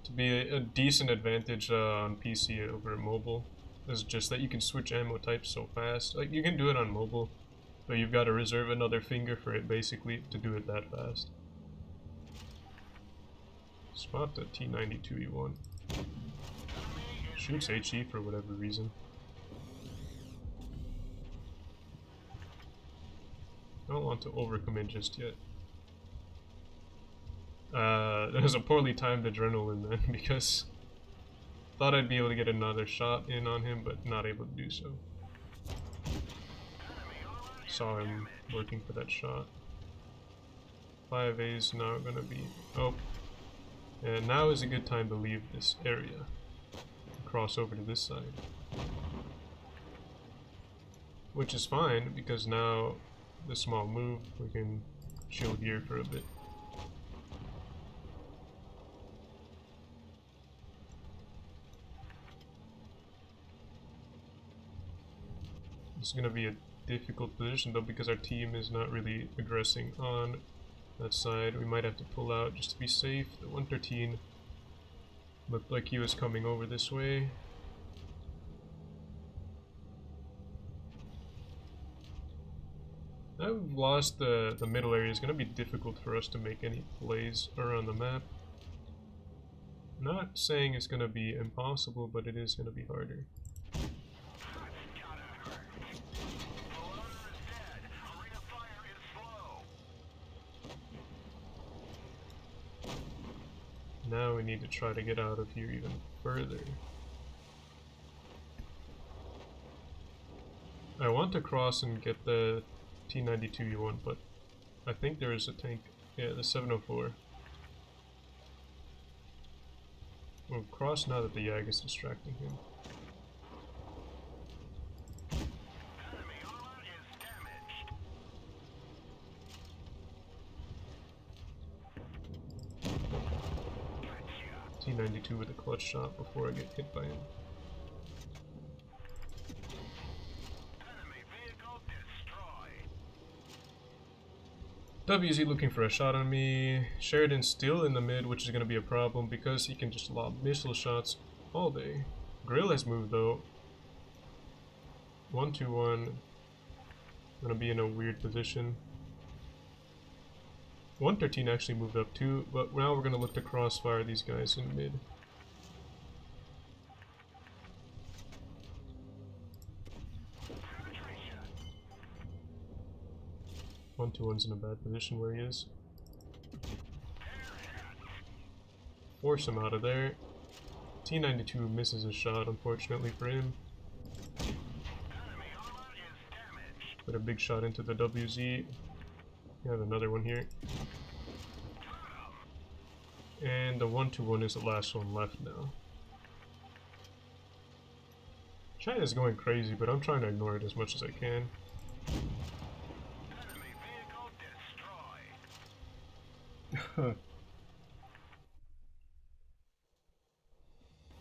to be a decent advantage on PC over mobile. Is just that you can switch ammo types so fast. Like, you can do it on mobile, but you've got to reserve another finger for it basically to do it that fast. Spot the T92E1. Shoots HE for whatever reason. I don't want to overcommit just yet. That was a poorly timed adrenaline then, because thought I'd be able to get another shot in on him, but not able to do so. Saw him working for that shot. 5A's now gonna be... Oh. And now is a good time to leave this area. Cross over to this side. Which is fine, because now the small move, we can chill here for a bit. It's going to be a difficult position though, because our team is not really aggressing on that side. We might have to pull out just to be safe. The 113 looked like he was coming over this way. I've lost the middle area. It's going to be difficult for us to make any plays around the map. Not saying it's going to be impossible, but it is going to be harder. Now we need to try to get out of here even further. I want to cross and get the T92E1, but I think there is a tank. Yeah, the 704. We'll cross now that the Yag is distracting him. T92 with a clutch shot before I get hit by him. WZ looking for a shot on me. Sheridan's still in the mid, which is going to be a problem because he can just lob missile shots all day. Grill has moved though. 1-2-1. Gonna be in a weird position. 113 actually moved up too, but now we're going to look to crossfire these guys in mid. One, 2-1's in a bad position where he is. Force him out of there. T92 misses a shot, unfortunately for him. Put a big shot into the WZ. We have another one here. And the 1-2-1 is the last one left now. China's going crazy, but I'm trying to ignore it as much as I can.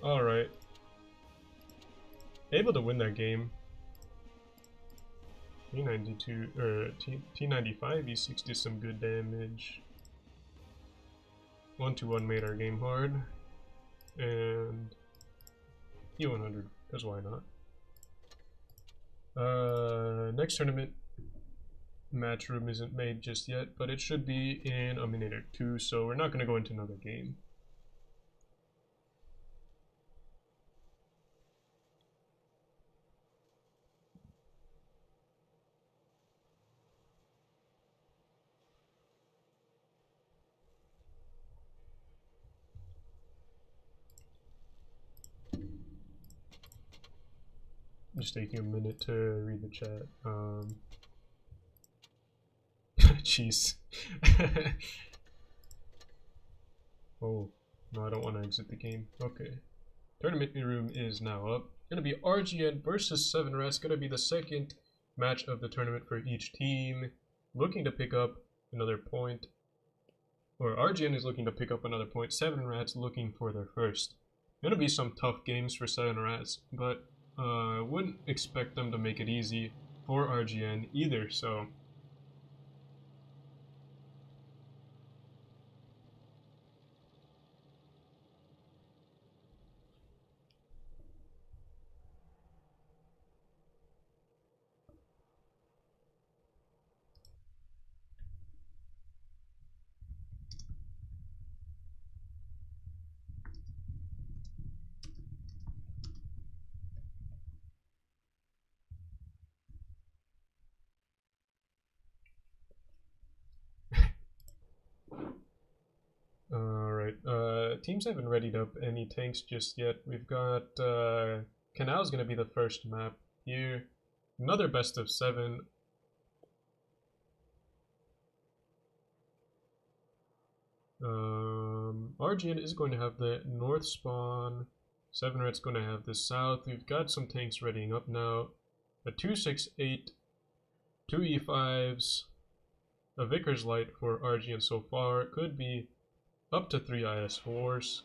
Alright. Able to win that game. T92 or T95 E6 did some good damage. 1-2-1 made our game hard. And E100, because why not? Next tournament match room isn't made just yet, but it should be in a minute or two, so we're not going to go into another game. just taking a minute to read the chat. Jeez. Oh, no, I don't want to exit the game. Okay. Tournament room is now up. Gonna be RGN versus 7 Rats. Gonna be the second match of the tournament for each team. Looking to pick up another point. Or RGN is looking to pick up another point. 7 Rats looking for their first. Gonna be some tough games for 7 Rats, but wouldn't expect them to make it easy for RGN either, so. Alright, teams haven't readied up any tanks just yet. We've got, Canal's gonna be the first map here. Another best of 7. RGN is going to have the north spawn. 7 Red's going to have the south. We've got some tanks readying up now. A 268, 2 E5s, a Vickers Light for RGN so far. Could be up to 3 IS4s.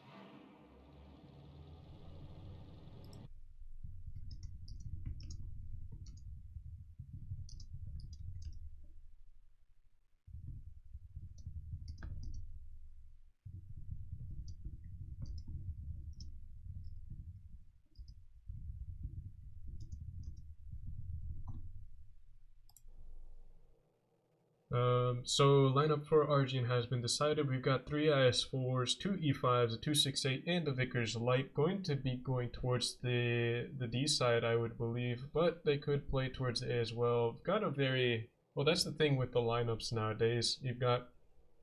So lineup for RGN has been decided. We've got 3 IS4s, 2 E5s, a 268, and a Vickers Light. Going to be going towards the D side, I would believe, but they could play towards A as well. We've got a very, well, that's the thing with the lineups nowadays. You've got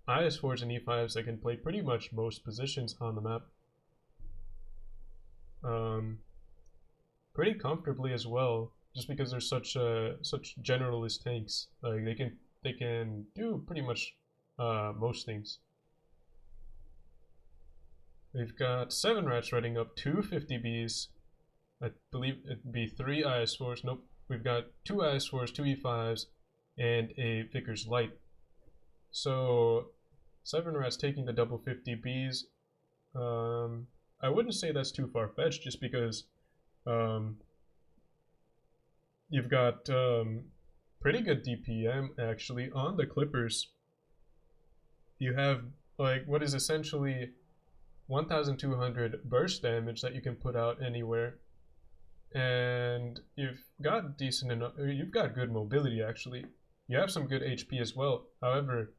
IS4s and E5s that can play pretty much most positions on the map. Pretty comfortably as well, just because they're such generalist tanks. Like they can do pretty much most things. We've got 7 Rats running up 2 50Bs. I believe it'd be 3 IS4s. Nope. We've got 2 IS4s, 2 E5s, and a Vickers Light. So 7 Rats taking the double 50Bs. I wouldn't say that's too far-fetched, just because you've got pretty good DPM actually on the Clippers. You have like what is essentially 1200 burst damage that you can put out anywhere, and you've got decent enough, you've got good mobility actually. You have some good HP as well. However,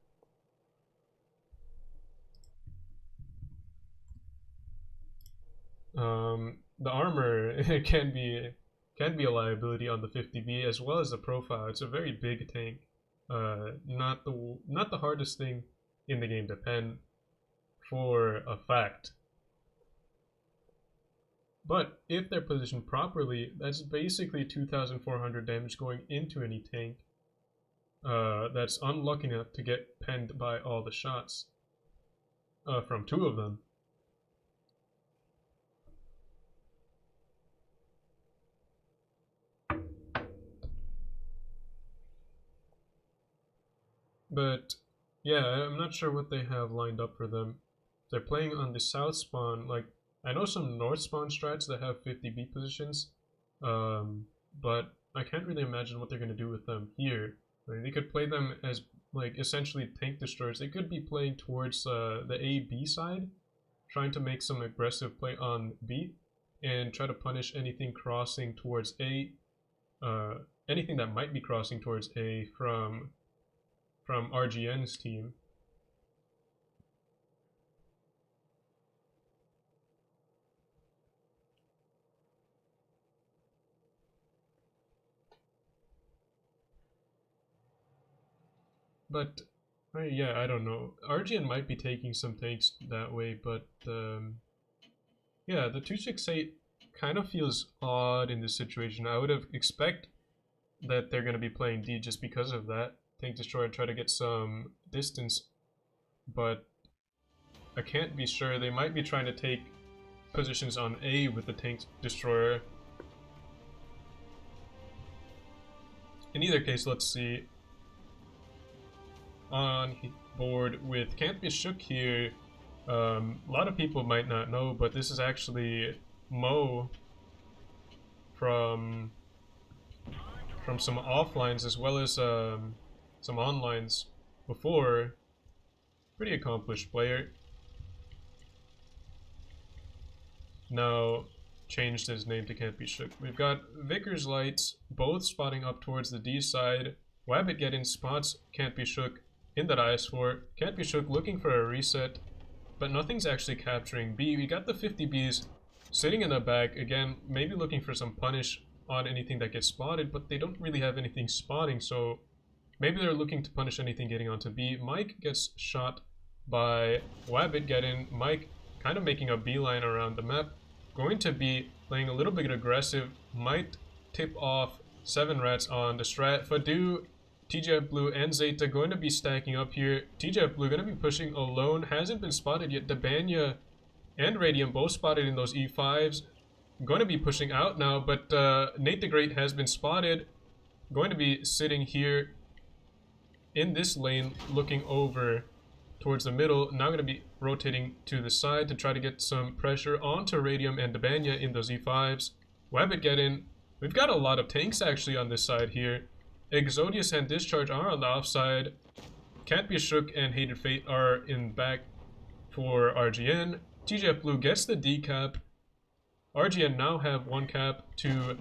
the armor can be a liability on the 50B, as well as the profile. It's a very big tank. Not the hardest thing in the game to pen, for a fact. But if they're positioned properly, that's basically 2,400 damage going into any tank that's unlucky enough to get penned by all the shots from 2 of them. But yeah, I'm not sure what they have lined up for them. They're playing on the south spawn. Like, I know some north spawn strats that have 50B positions, but I can't really imagine what they're going to do with them here. I mean, they could play them as like essentially tank destroyers. They could be playing towards the A-B side, trying to make some aggressive play on B, and try to punish anything crossing towards A, anything that might be crossing towards A from RGN's team. But yeah, I don't know. RGN might be taking some tanks that way, but yeah, the 268 kind of feels odd in this situation. I would have expect that they're going to be playing D just because of that. Tank Destroyer try to get some distance, but I can't be sure. They might be trying to take positions on A with the Tank Destroyer. In either case, let's see. On board with Can't Be Shook here. A lot of people might not know, but this is actually Mo from some offlines as well as some onlines before. Pretty accomplished player. Now changed his name to Can't Be Shook. We've got Vickers Lights both spotting up towards the D side. Wabbit getting spots Can't Be Shook in that IS-4. Can't Be Shook looking for a reset, but nothing's actually capturing B. We got the 50 Bs sitting in the back, again, maybe looking for some punish on anything that gets spotted, but they don't really have anything spotting, so maybe they're looking to punish anything getting onto B. Mike gets shot by Wabbit getting. Mike kind of making a beeline around the map, going to be playing a little bit aggressive, might tip off 7 Rats on the strat. Fadu, TJF Blue, and Zeta going to be stacking up here. TJF Blue going to be pushing alone, hasn't been spotted yet. Debanya and Radium both spotted in those E5s. Going to be pushing out now, but Nate the Great has been spotted. Going to be sitting here in this lane, looking over towards the middle. Now going to be rotating to the side to try to get some pressure onto Radium and Debanya in those E5s. Wabbit get in. We've got a lot of tanks actually on this side here. Exodius and Discharge are on the offside. Can't Be Shook and Hated Fate are in back for RGN. TJF Blue gets the D cap. RGN now have 1 cap to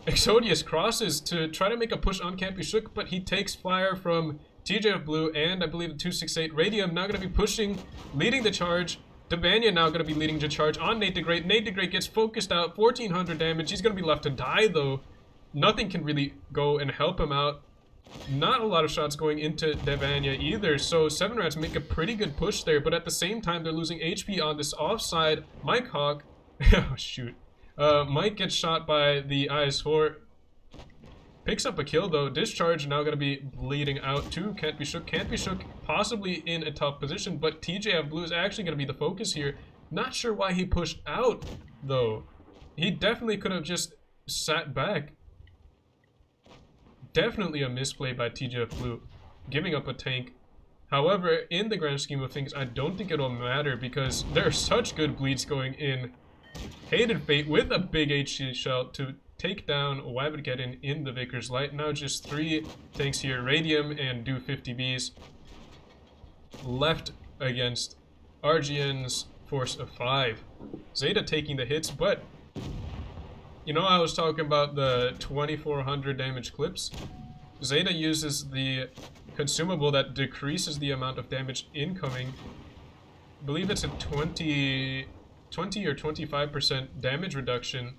Exodius crosses to try to make a push on Can't Be Shook, but he takes fire from TJF Blue and I believe the 268. Radium now going to be pushing, leading the charge. Debanya now going to be leading the charge on Nate the Great. Nate the Great gets focused out, 1400 damage. He's going to be left to die though. Nothing can really go and help him out. Not a lot of shots going into Debanya either, so 7 Rats make a pretty good push there, but at the same time they're losing HP on this offside. Mike Hawk, oh shoot. Mike gets shot by the IS-4. Picks up a kill though. Discharge now going to be bleeding out too. Can't Be Shook. Can't Be Shook possibly in a tough position, but TJF Blue is actually going to be the focus here. Not sure why he pushed out though. He definitely could have just sat back. Definitely a misplay by TJF Blue, giving up a tank. However, in the grand scheme of things, I don't think it'll matter because there are such good bleeds going in. Hated Fate with a big HC shell to take down Wabbit in the Vickers Light. Now just 3 tanks here, Radium and do 50 Bs left against RGN's force of 5. Zeta taking the hits, but you know, I was talking about the 2400 damage clips. Zeta uses the consumable that decreases the amount of damage incoming. I believe it's a 20 or 25% damage reduction.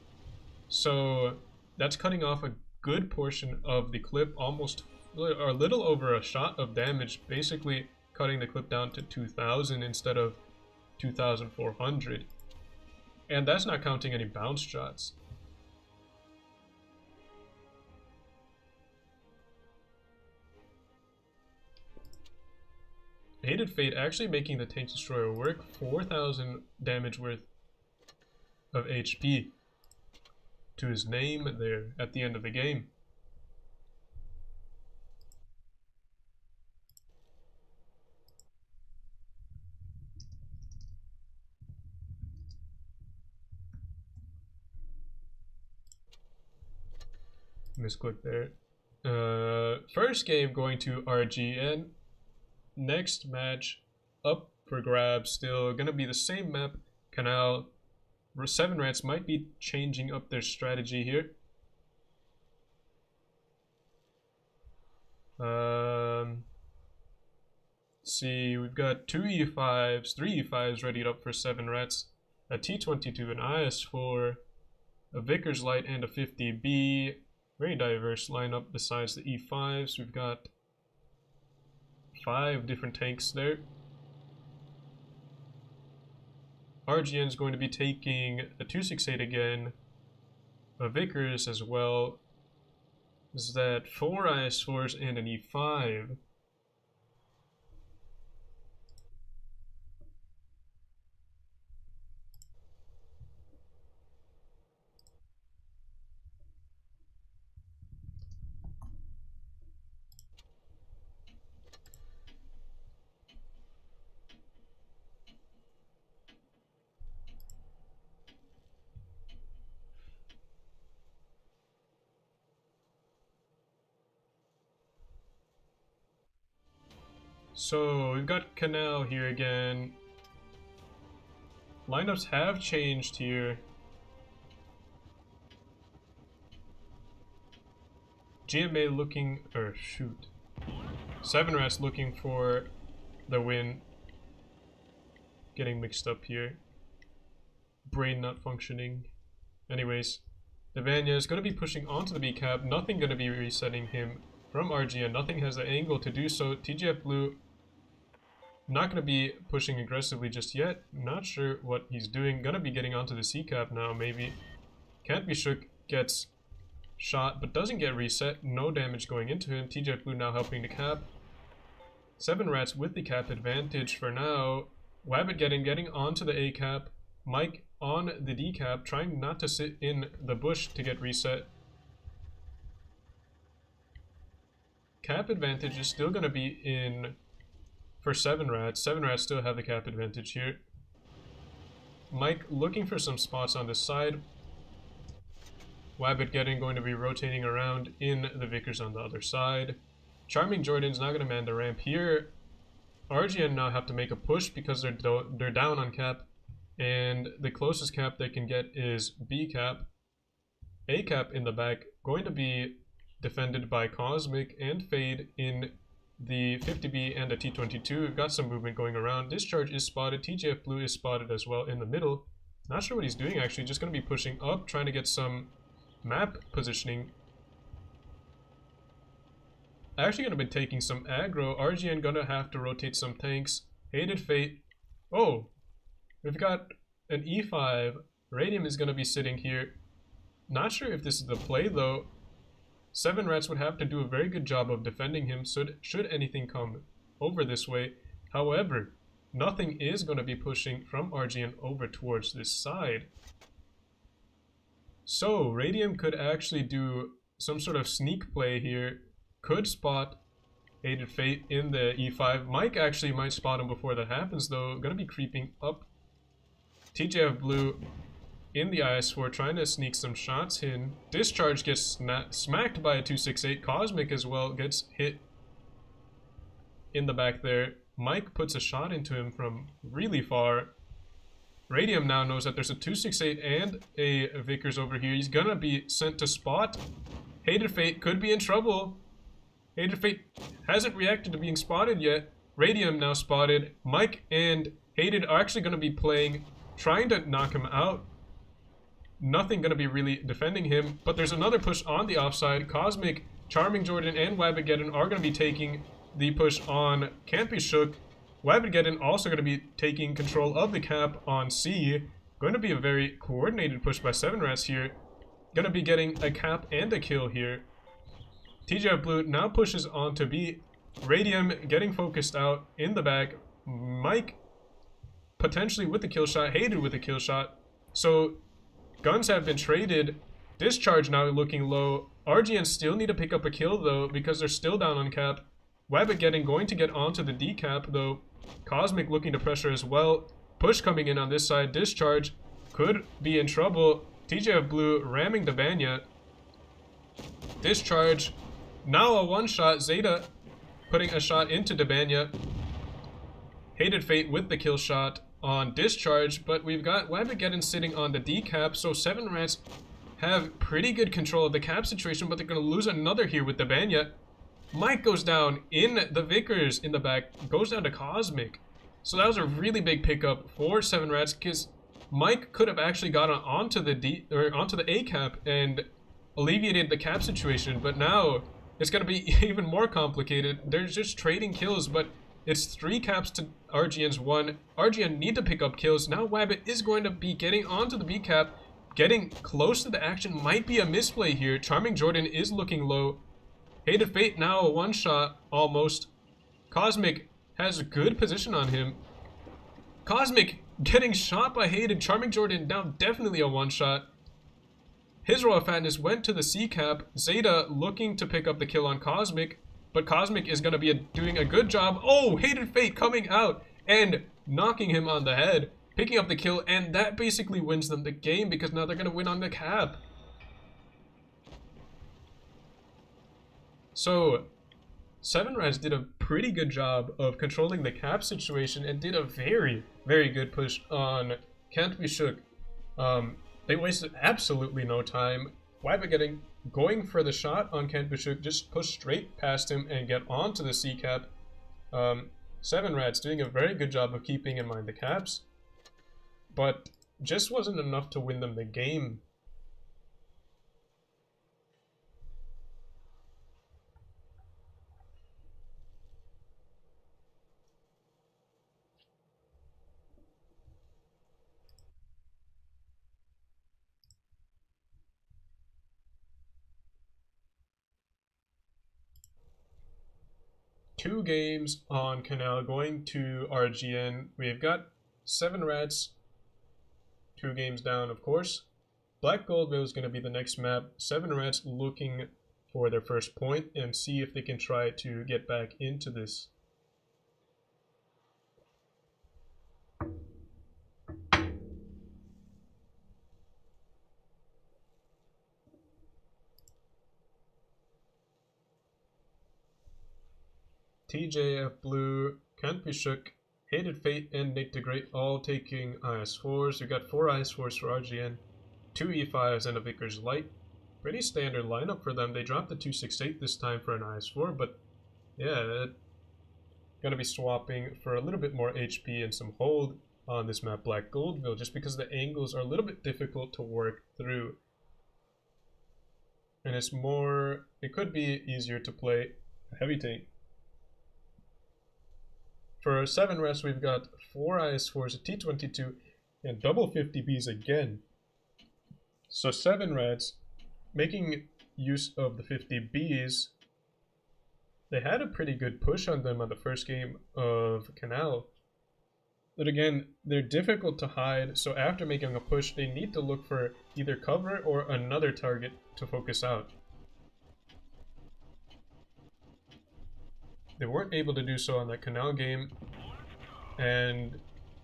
So that's cutting off a good portion of the clip, almost or a little over a shot of damage, basically cutting the clip down to 2000 instead of 2400. And that's not counting any bounce shots. Hated Fate actually making the Tank Destroyer work. 4000 damage worth of HP to his name there at the end of the game. Misclick there. First game going to RGN. Next match up for grabs, still gonna be the same map. Canal. 7 Rats might be changing up their strategy here. See, we've got 2 E5s, 3 E5s readied up for 7 Rats, a T22, an IS-4, a Vickers Light, and a 50B. Very diverse lineup besides the E5s. We've got 5 different tanks there. RGN is going to be taking a 268 again. a Vickers as well. Is that 4 IS4s and an E5? So we've got Canal here again. Lineups have changed here. GMA looking, or shoot. 7 Rats looking for the win. Getting mixed up here. Brain not functioning. Anyways, Devania is going to be pushing onto the B cap. Nothing going to be resetting him from RGN. Nothing has the angle to do so. TGF Blue not going to be pushing aggressively just yet. Not sure what he's doing. Going to be getting onto the C cap now, maybe. Can't be shook. Gets shot, but doesn't get reset. No damage going into him. TGF Blue now helping the cap. 7 Rats with the cap advantage for now. Wabbit getting onto the A cap. Mike on the D cap, trying not to sit in the bush to get reset. Cap advantage is still going to be in for 7 Rats. 7 Rats still have the cap advantage here. Mike looking for some spots on this side. Wabbit going to be rotating around in the Vickers on the other side. Charming Jordan's not going to man the ramp here. RGN now have to make a push because they're down on cap. And the closest cap they can get is B cap. A cap in the back going to be defended by Cosmic and Fade in the 50B and the T22. We've got some movement going around. Discharge is spotted. TGF Blue is spotted as well in the middle. Not sure what he's doing actually. Just going to be pushing up, trying to get some map positioning. Actually going to be taking some aggro. RGN going to have to rotate some tanks. Hated Fate. Oh, we've got an E5. Radium is going to be sitting here. Not sure if this is the play though. 7 Rats would have to do a very good job of defending him should anything come over this way. However, nothing is going to be pushing from RGN over towards this side. So Radium could actually do some sort of sneak play here. Could spot Hated Fate in the E5. Mike actually might spot him before that happens though. Going to be creeping up. TJF Blue in the IS4 trying to sneak some shots in. Discharge gets smacked by a 268. Cosmic as well gets hit in the back there. Mike puts a shot into him from really far. Radium now knows that there's a 268 and a Vickers over here. He's gonna be sent to spot. Hated Fate could be in trouble. Hated Fate hasn't reacted to being spotted yet. Radium now spotted. Mike and Hated are actually gonna be playing, trying to knock him out. Nothing gonna be really defending him, but there's another push on the offside. Cosmic, Charming Jordan, and Wabageddon are gonna be taking the push on Can't Be Shook. Wabageddon also gonna be taking control of the cap on C. Going to be a very coordinated push by 7 Rats here. Gonna be getting a cap and a kill here. TGF Blue now pushes on to B. Radium getting focused out in the back. Mike potentially with the kill shot. Hated with the kill shot. So guns have been traded. Discharge now looking low. RGN still need to pick up a kill though because they're still down on cap. Wabageddon going to get onto the D cap though. Cosmic looking to pressure as well. Push coming in on this side. Discharge could be in trouble. TJF Blue ramming the Banya. Discharge. Now a one-shot. Zeta putting a shot into Debanya. Hated Fate with the kill shot on Discharge, but we've got Wabageddon sitting on the D cap, so 7 Rats have pretty good control of the cap situation, but they're going to lose another here with Debanya. Mike goes down in the Vickers in the back, goes down to Cosmic. So that was a really big pickup for 7 Rats because Mike could have actually gotten onto the A cap and alleviated the cap situation, but now it's going to be even more complicated. They're just trading kills, but it's 3 caps to RGN's 1. RGN need to pick up kills. Now Wabbit is going to be getting onto the B cap. getting close to the action might be a misplay here. Charming Jordan is looking low. Hated Fate now a one-shot, almost. Cosmic has a good position on him. Cosmic getting shot by Hated. Charming Jordan down, definitely a one-shot. His Raw Fatness went to the C-cap. Zeta looking to pick up the kill on Cosmic, but Cosmic is going to be doing a good job. Oh, Hated Fate coming out and knocking him on the head, picking up the kill, and that basically wins them the game because now they're going to win on the cap. So, Seven Rats did a pretty good job of controlling the cap situation and did a very, very good push on Can't Be Shook. They wasted absolutely no time. Wabbit going for the shot on Can't Be Shook, just push straight past him and get onto the C-cap. Seven Rats doing a very good job of keeping in mind the caps, but just wasn't enough to win them the game. Two games on Canal going to RGN. We've got Seven Rats, 2 games down, of course. Black Goldville is going to be the next map. Seven Rats looking for their first point and see if they can try to get back into this. TJF Blue, Can't Be Shook, Hated Fate, and Nate the Great all taking IS4s. We got 4 IS4s for RGN, 2 E5s, and a Vickers Light. Pretty standard lineup for them. They dropped the 268 this time for an IS4, but yeah, gonna be swapping for a little bit more HP and some hold on this map, Black Goldville, just because the angles are a little bit difficult to work through. And it could be easier to play a heavy tank. For 7 Rats, we've got 4 IS4s, a T22, and double 50Bs again. So 7 Rats, making use of the 50Bs, they had a pretty good push on them on the first game of Canal. But again, they're difficult to hide, so after making a push, they need to look for either cover or another target to focus out. They weren't able to do so on that Canal game, and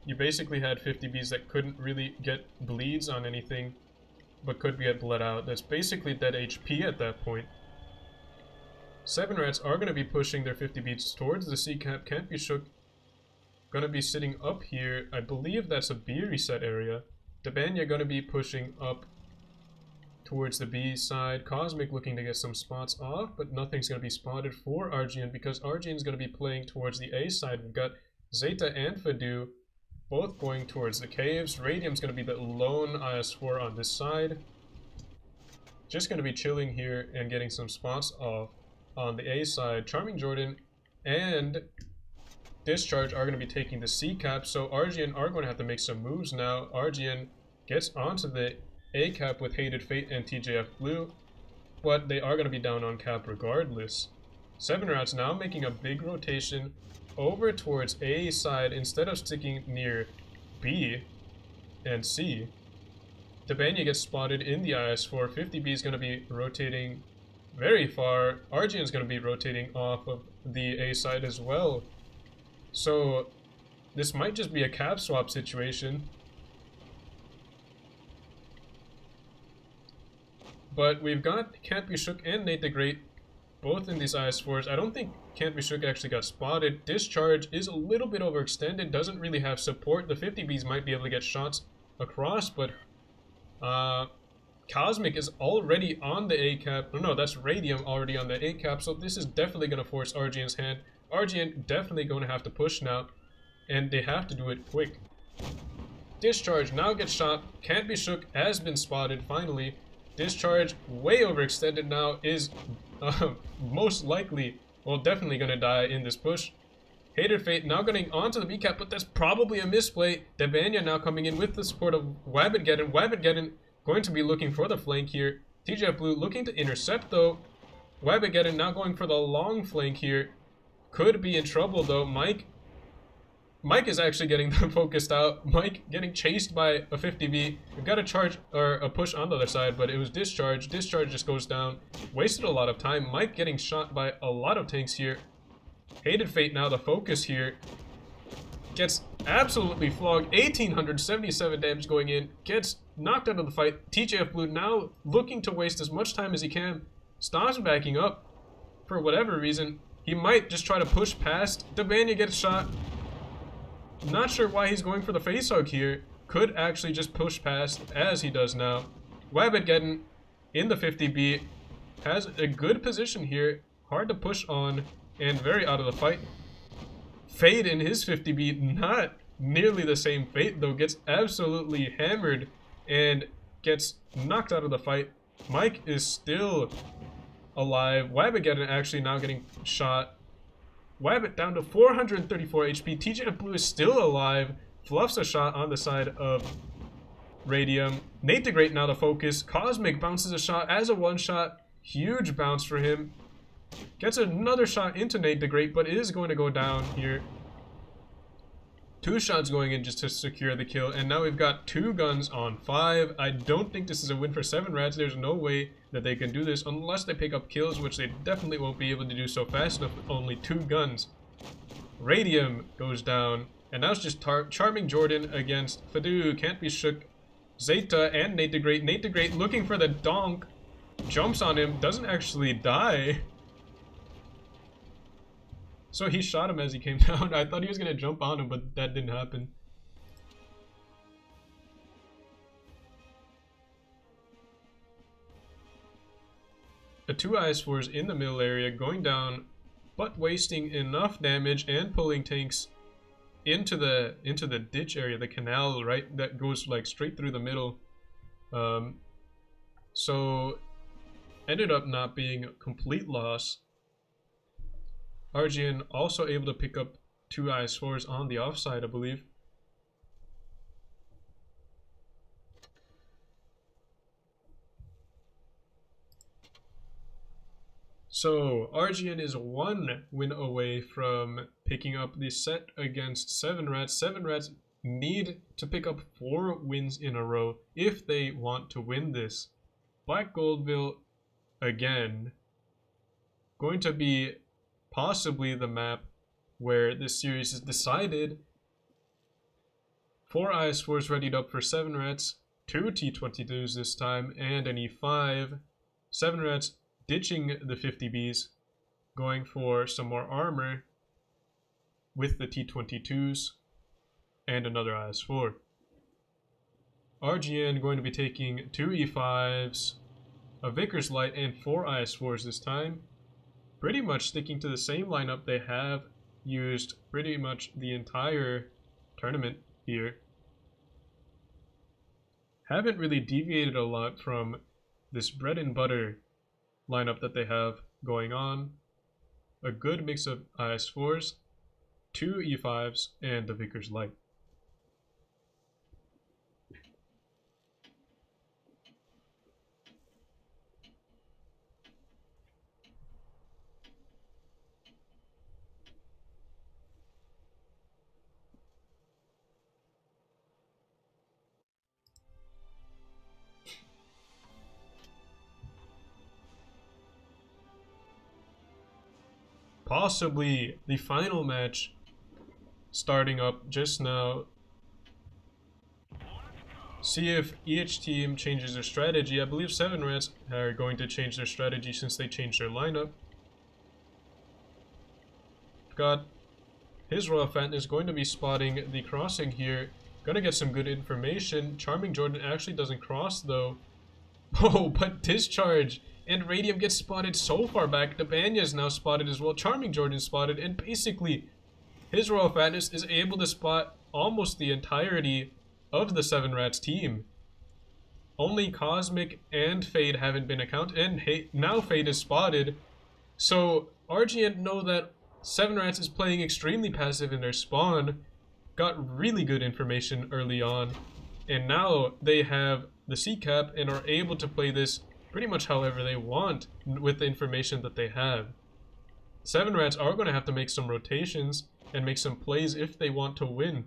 you basically had 50Bs that couldn't really get bleeds on anything, but could get bled out. That's basically dead HP at that point. 7 Rats are going to be pushing their 50Bs towards the C-cap. Can't Be Shook going to be sitting up here. I believe that's a B reset area. Debanya going to be pushing up towards the B side. Cosmic looking to get some spots off, but nothing's going to be spotted for RGN because RGN is going to be playing towards the A side. We've got Zeta and Fadu both going towards the caves. Radium's going to be the lone IS4 on this side. Just going to be chilling here and getting some spots off on the A side. Charming Jordan and Discharge are going to be taking the C cap, so RGN are going to have to make some moves now. RGN gets onto the A cap with Hated Fate and TJF Blue, but they are going to be down on cap regardless. 7 Rats now making a big rotation over towards A side instead of sticking near B and C. Debanya gets spotted in the IS4. 50B is going to be rotating very far. RGN is going to be rotating off of the A side as well. So this might just be a cap swap situation. But we've got Can't Be Shook and Nate the Great both in these IS4s. I don't think Can't Be Shook actually got spotted. Discharge is a little bit overextended, doesn't really have support. The 50Bs might be able to get shots across, but Cosmic is already on the A cap. No, that's Radium already on the A cap, so this is definitely going to force RGN's hand. RGN definitely going to have to push now, and they have to do it quick. Discharge now gets shot. Can't Be Shook has been spotted finally. Discharge, way overextended now, is most likely, well, definitely going to die in this push. Hated Fate now getting onto the B cap, but that's probably a misplay. Debanya now coming in with the support of Wabbit going to be looking for the flank here. TGF Blue looking to intercept though. Wabageddon now going for the long flank here. Could be in trouble though. Mike is actually getting focused out. Mike getting chased by a 50B. We've got a charge or a push on the other side, but it was discharge. Discharge just goes down. Wasted a lot of time. Mike getting shot by a lot of tanks here. Hated Fate now the focus here. Gets absolutely flogged. 1877 damage going in. Gets knocked out of the fight. TJF Blue now looking to waste as much time as he can. Stops backing up for whatever reason. He might just try to push past. Debanya gets shot. Not sure why he's going for the facehug here. Could actually just push past as he does now. Wabageddon in the 50B has a good position here. Hard to push on and very out of the fight. Fade in his 50B, not nearly the same fate though, gets absolutely hammered and gets knocked out of the fight. Mike is still alive. Wabageddon actually now getting shot. Wabbit down to 434 HP. TJF Blue is still alive. Fluffs a shot on the side of Radium. Nate the Great now the focus. Cosmic bounces a shot as a one-shot. Huge bounce for him. Gets another shot into Nate the Great, but is going to go down here. 2 shots going in just to secure the kill, and now we've got 2 guns on 5. I don't think this is a win for 7 Rats. There's no way that they can do this unless they pick up kills, which they definitely won't be able to do so fast enough with only 2 guns. Radium goes down, and now it's just Charming Jordan against Fadu. Can't be shook. Zeta and Nate the Great. Nate the Great looking for the donk. Jumps on him. Doesn't actually die. So he shot him as he came down. I thought he was going to jump on him, but that didn't happen. The 2 IS-4s in the middle area going down, but wasting enough damage and pulling tanks into the ditch area, the canal, right? That goes like straight through the middle. So ended up not being a complete loss. RGN also able to pick up 2 IS-4s on the offside, I believe. So RGN is 1 win away from picking up the set against 7 Rats. 7 Rats need to pick up 4 wins in a row if they want to win this. Black Goldville, again, going to be possibly the map where this series is decided. 4 IS-4s readied up for 7 Rats, 2 T-22s this time, and an E5. 7 Rats ditching the 50Bs, going for some more armor with the T-22s and another IS-4. RGN going to be taking 2 E5s, a Vickers Light, and 4 IS-4s this time. Pretty much sticking to the same lineup they have used pretty much the entire tournament here. Haven't really deviated a lot from this bread and butter lineup that they have going on. A good mix of IS-4s, 2 E5s, and the Vickers Light. Possibly the final match starting up just now. See if each team changes their strategy. I believe 7 Rats are going to change their strategy since they changed their lineup. Got his Royal Fatness going to be spotting the crossing here. Gonna get some good information. Charming Jordan actually doesn't cross though. Oh, but discharge! And Radium gets spotted so far back. Debanya is now spotted as well. Charming Jordan is spotted. And basically, his Royal Fatness is able to spot almost the entirety of the 7 Rats team. Only Cosmic and Fade haven't been accounted. And now Fade is spotted. So RGN know that 7 Rats is playing extremely passive in their spawn. Got really good information early on. And now they have the C cap and are able to play this pretty much however they want with the information that they have. Seven Rats are going to have to make some rotations and make some plays if they want to win.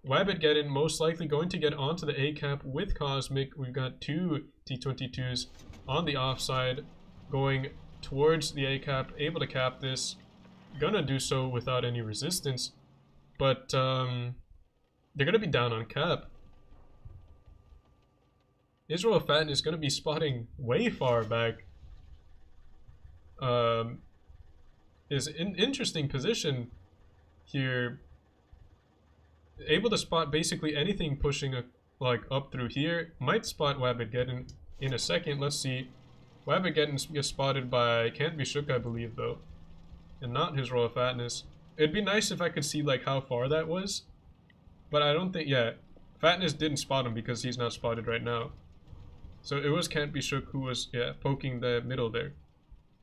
Wabbitgeddon most likely going to get onto the A cap with Cosmic. We've got two T-22s on the offside going towards the A cap, able to cap this. Gonna do so without any resistance, but they're gonna be down on cap. Israel Fatten is gonna be spotting way far back. Is in interesting position here. Able to spot basically anything pushing like up through here. Might spot Wabbitgeddon in a second. Let's see. Wabbitgeddon gets spotted by Can't Be Shook, I believe, though, and not his Royal Fatness. It'd be nice if I could see like how far that was, but I don't think. Yeah, Fatness didn't spot him because he's not spotted right now. So it was Can't Be Shook who was poking the middle there.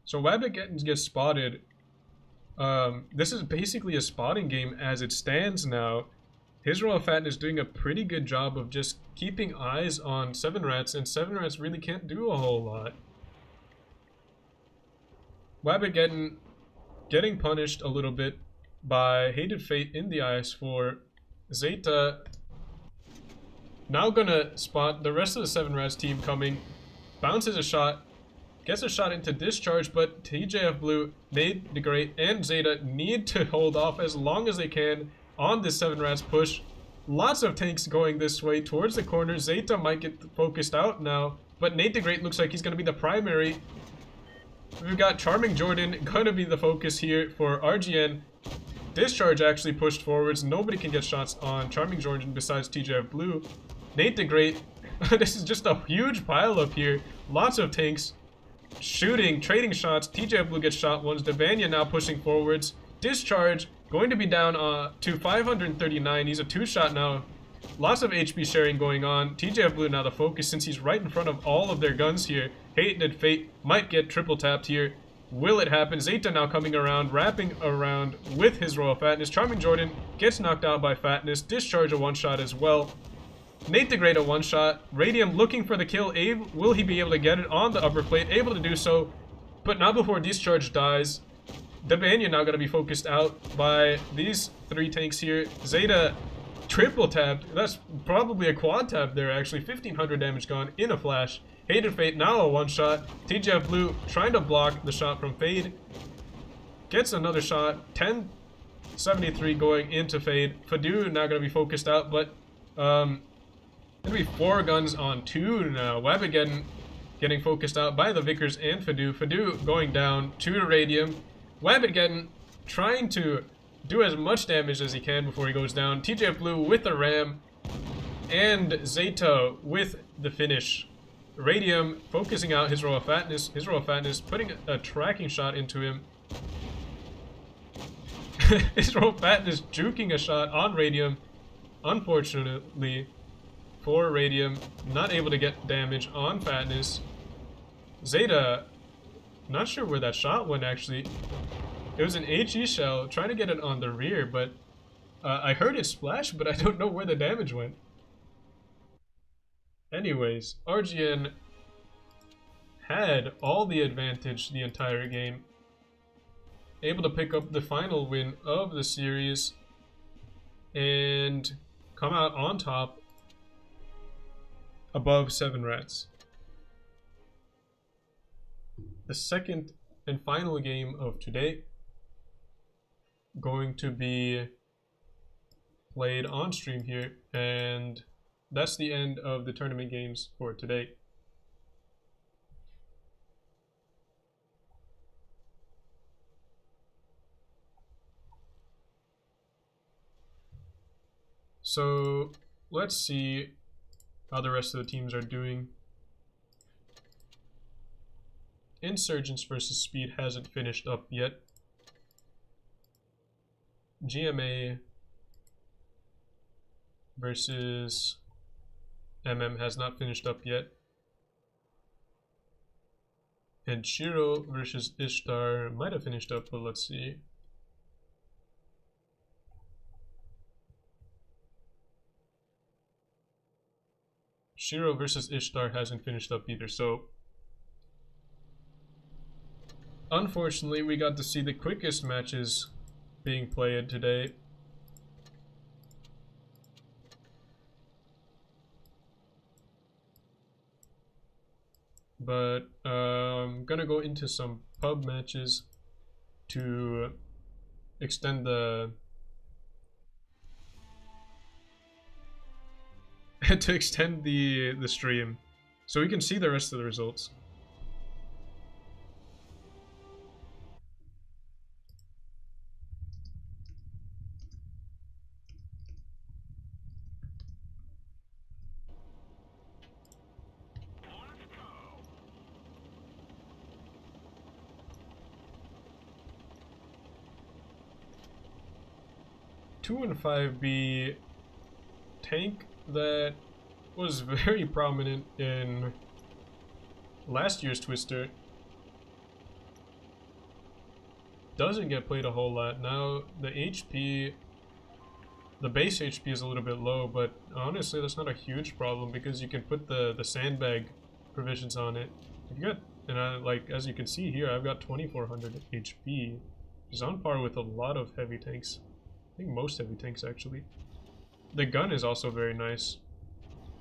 So Wabbitgeddon gets spotted. This is basically a spotting game as it stands now. His Royal Fatten is doing a pretty good job of just keeping eyes on Seven Rats, and Seven Rats really can't do a whole lot. Wabbitgeddon getting punished a little bit by Hated Fate in the eyes for Zeta. Now gonna spot the rest of the Seven Rats team coming. Bounces a shot. Gets a shot into discharge, but TJF Blue, Nate the Great, and Zeta need to hold off as long as they can on this Seven Rats push. Lots of tanks going this way towards the corner. Zeta might get focused out now, but Nate the Great looks like he's going to be the primary. We've got Charming Jordan going to be the focus here for RGN. Discharge actually pushed forwards. Nobody can get shots on Charming Jordan besides TJF Blue. Nate the Great. This is just a huge pile up here. Lots of tanks shooting, trading shots. TJF Blue gets shot once. Devania now pushing forwards. Discharge going to be down to 539. He's a two-shot now. Lots of HP sharing going on. TJF Blue now the focus since he's right in front of all of their guns here. Hated Fate might get triple tapped here. Will it happen? Zeta now coming around, wrapping around with his Royal Fatness. Charming Jordan gets knocked out by Fatness. Discharge a one-shot as well. Nate the Great a one-shot. Radium looking for the kill. Will he be able to get it on the upper plate? Able to do so, but not before Discharge dies. The Banyan now going to be focused out by these three tanks here. Zeta triple tapped. That's probably a quad tap there, actually. 1500 damage gone in a flash. Hated Fate now a one-shot. TJF Blue trying to block the shot from Fade. Gets another shot. 1073 going into Fade. Fadu now going to be focused out, but going to be 4 guns on 2 now. Wabbitgeddon getting focused out by the Vickers and Fadu. Fadu going down to Radium. Wabbitgeddon trying to do as much damage as he can before he goes down. TJF Blue with the ram. And Zeta with the finish. Radium focusing out his Royal Fatness. His Royal Fatness putting a tracking shot into him. His Royal Fatness juking a shot on Radium. Unfortunately for Radium, not able to get damage on Fatness. Zeta, not sure where that shot went actually. It was an HE shell, trying to get it on the rear, but I heard it splash, but I don't know where the damage went. Anyways, RGN had all the advantage the entire game. Able to pick up the final win of the series and come out on top above Seven Rats. The second and final game of today going to be played on stream here, and that's the end of the tournament games for today. So let's see how the rest of the teams are doing. Insurgents versus Speed hasn't finished up yet. GMA versus MM has not finished up yet. And Shiro versus Ishtar might have finished up, but let's see. Shiro versus Ishtar hasn't finished up either, so unfortunately we got to see the quickest matches being played today. But I'm gonna go into some pub matches to extend the the stream so we can see the rest of the results. Two and 5B tank that was very prominent in last year's Twister doesn't get played a whole lot. Now the HP, the base HP is a little bit low, but honestly that's not a huge problem because you can put the sandbag provisions on it. If you got, and like as you can see here, I've got 2400 HP, which is on par with a lot of heavy tanks. I think most heavy tanks actually. The gun is also very nice.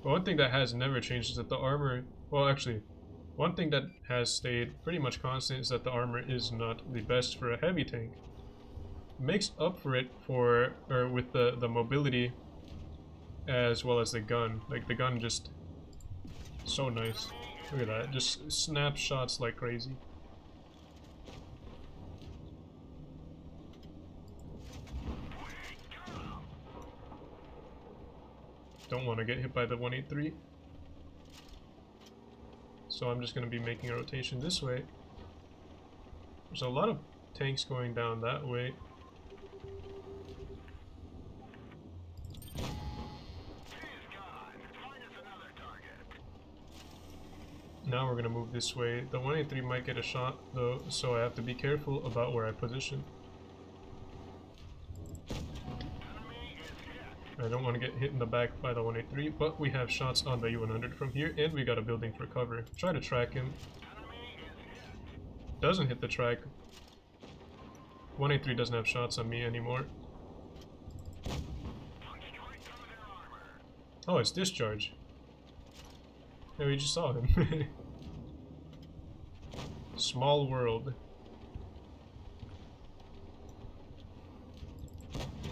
But one thing that has never changed is that the armor, well actually, one thing that has stayed pretty much constant is that the armor is not the best for a heavy tank. It makes up for it with the mobility as well as the gun. Like the gun just so nice. Look at that, just snaps shots like crazy. Don't want to get hit by the 183. So I'm just going to be making a rotation this way. There's a lot of tanks going down that way. Now we're going to move this way. The 183 might get a shot though, so I have to be careful about where I position. I don't want to get hit in the back by the 183, but we have shots on the U100 from here, and we got a building for cover. Try to track him. Doesn't hit the track. 183 doesn't have shots on me anymore. Oh, it's discharge. Yeah, we just saw him. Small world.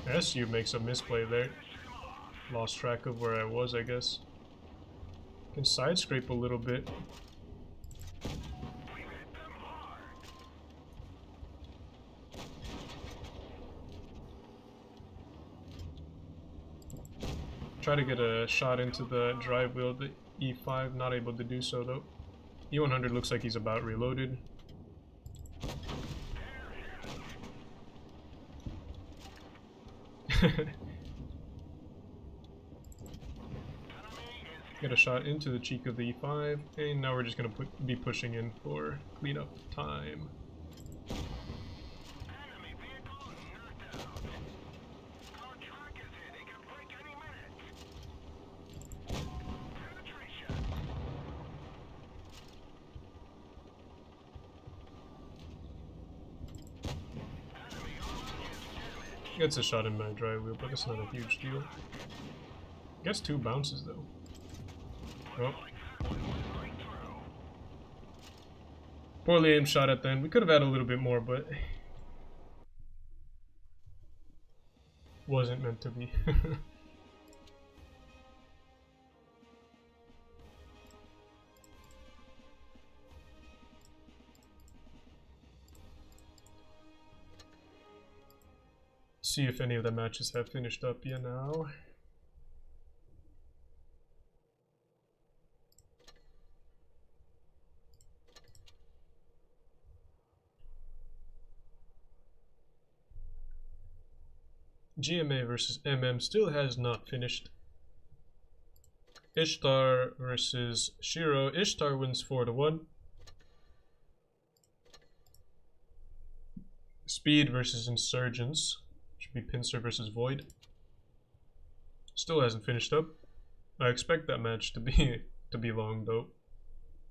SU makes a misplay there. Lost track of where I was, I guess. Can side scrape a little bit. Try to get a shot into the drive wheel, the E5, not able to do so though. E100 looks like he's about reloaded. Get a shot into the cheek of the E5, and now we're just going to be pushing in for cleanup time. Gets a shot in my drive wheel, but it's not a huge deal. Gets 2 bounces though. Oh. Poorly aimed shot at the end. We could have had a little bit more, but wasn't meant to be. See if any of the matches have finished up yet now. GMA versus MM still has not finished. Ishtar versus Shiro. Ishtar wins 4-1. Speed versus Insurgents. Should be Pincer versus Void. Still hasn't finished up. I expect that match to be long though,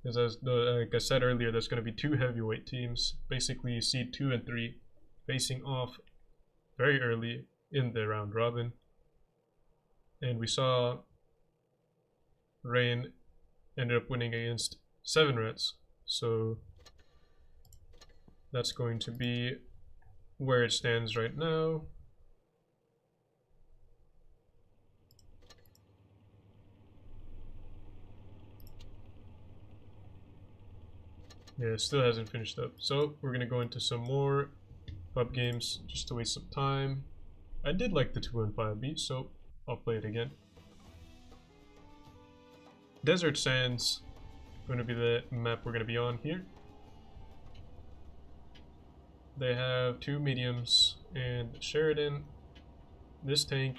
because like I said earlier, there's going to be two heavyweight teams, basically seed 2 and 3, facing off very early in the round robin. And we saw Rain ended up winning against 7 Reds, so that's going to be where it stands right now. Yeah, it still hasn't finished up. So we're gonna go into some more pub games just to waste some time. I did like the 2-5 beat, so I'll play it again. Desert Sands going to be the map we're going to be on here. They have 2 mediums and Sheridan. This tank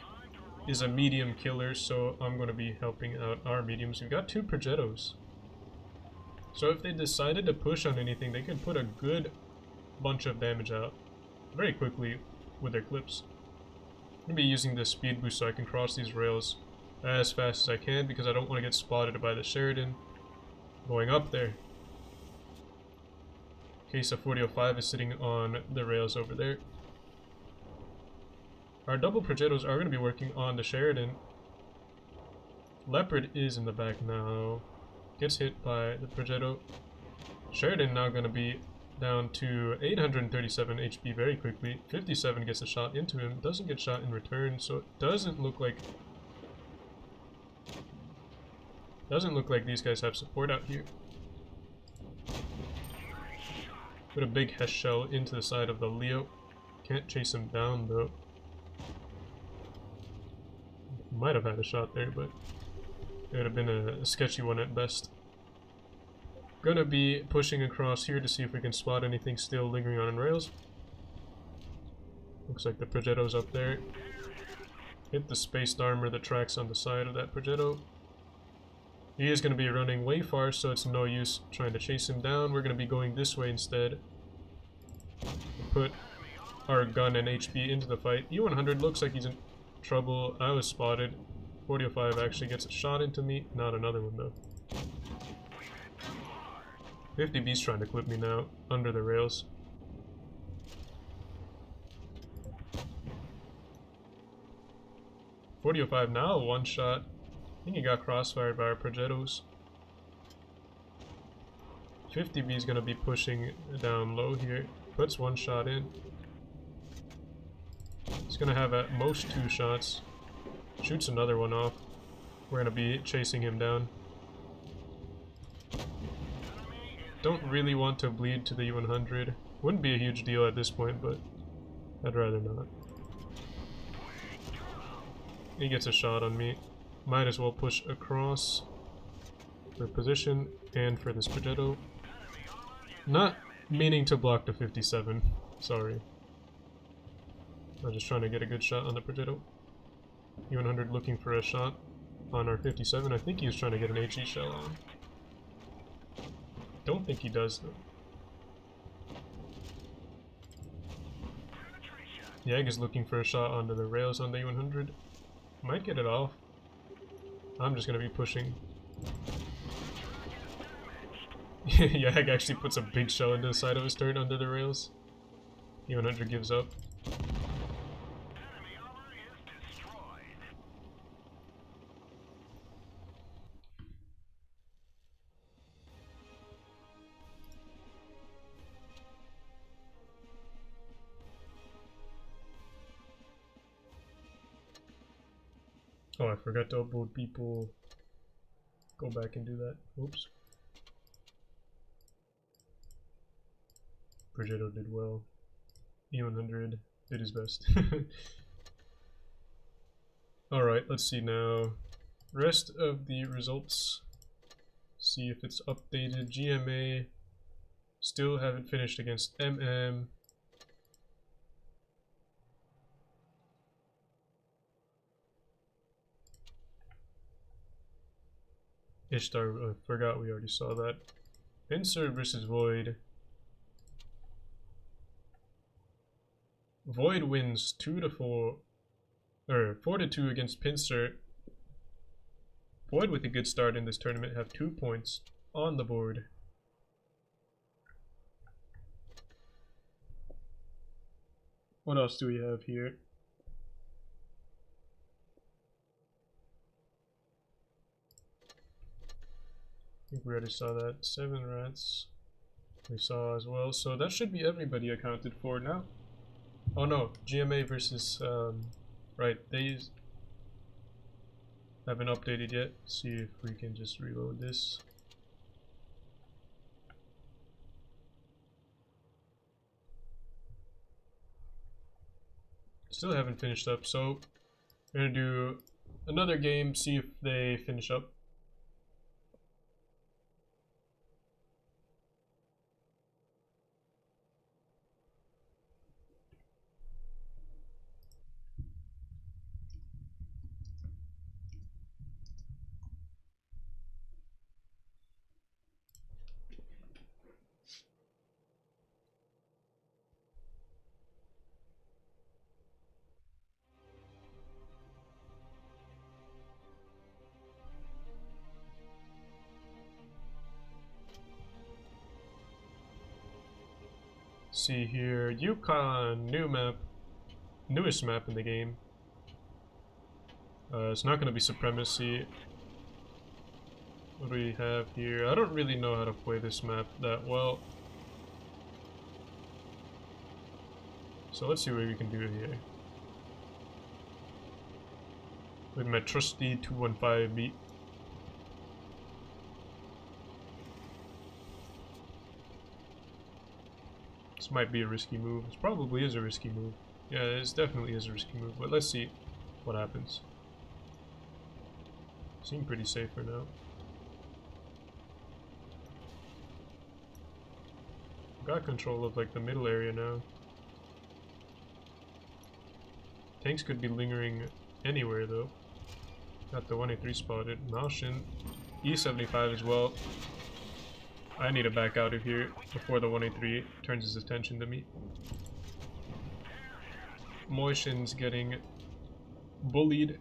is a medium killer, so I'm going to be helping out our mediums. We've got 2 Progettos. So if they decided to push on anything, they could put a good bunch of damage out very quickly with their clips. I'm going to be using the speed boost so I can cross these rails as fast as I can because I don't want to get spotted by the Sheridan going up there. Case of 4005 is sitting on the rails over there. Our double Progettos are going to be working on the Sheridan. Leopard is in the back now. Gets hit by the Progetto. Sheridan now going to be down to 837 HP very quickly. 57 gets a shot into him. Doesn't get shot in return, so it doesn't look like these guys have support out here. Put a big Hesh shell into the side of the Leo. Can't chase him down though. Might have had a shot there, but it would have been a sketchy one at best. Gonna be pushing across here to see if we can spot anything still lingering on rails. Looks like the Progetto's up there. Hit the spaced armor that tracks on the side of that Progetto. He is going to be running way far, so it's no use trying to chase him down. We're going to be going this way instead. Put our gun and HP into the fight. E100 looks like he's in trouble. I was spotted. 4005 actually gets a shot into me. Not another one though. 50B's trying to clip me now, under the rails. .4005 now, one shot. I think he got crossfired by our Progettos. 50B's gonna be pushing down low here. Puts one shot in. He's gonna have at most 2 shots. Shoots another one off. We're gonna be chasing him down. Don't really want to bleed to the E100. Wouldn't be a huge deal at this point, but I'd rather not. He gets a shot on me. Might as well push across for position and for this Progetto. Not meaning to block the 57. Sorry. I'm just trying to get a good shot on the Progetto. E100 looking for a shot on our 57. I think he was trying to get an HE shell on. Don't think he does though. Yag is looking for a shot onto the rails on the E100. Might get it off. I'm just gonna be pushing. Yag actually puts a big shell into the side of his turret under the rails. E100 gives up. Oh, I forgot to upload people. Go back and do that. Oops. Progetto did well. E100 did his best. Alright, let's see now. Rest of the results. See if it's updated. GMA. Still haven't finished against MM. Ishtar, I forgot we already saw that. Pincer versus Void. Void wins 2-4, or 4-2 against Pincer. Void with a good start in this tournament have 2 points on the board. What else do we have here? I think we already saw that. 7 rats we saw as well. So that should be everybody accounted for now. Oh no, GMA versus, right, they haven't updated yet. See if we can just reload this. Still haven't finished up, so we're gonna do another game, see if they finish up. See here, Yukon, new map, newest map in the game. It's not going to be Supremacy. What do we have here? I don't really know how to play this map that well. So let's see what we can do here. With my trusty 215 beat. This might be a risky move. This probably is a risky move. Yeah, this definitely is a risky move, but let's see what happens. Seem pretty safe for now. Got control of like the middle area now. Tanks could be lingering anywhere though. Got the 183 spotted. Malshin, E75 as well. I need to back out of here before the 183 turns his attention to me. Moishin's getting bullied.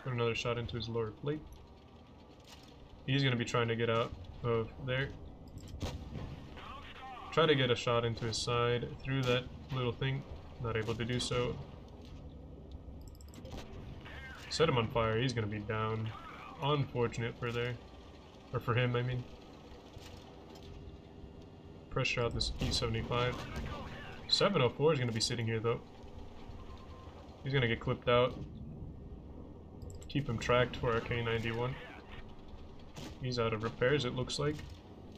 Put another shot into his lower plate. He's going to be trying to get out of there. Try to get a shot into his side through that little thing. Not able to do so. Set him on fire. He's going to be down. Unfortunate for there. Or for him, I mean. Pressure out this E75. 704 is going to be sitting here, though. He's going to get clipped out. Keep him tracked for our K91. He's out of repairs, it looks like.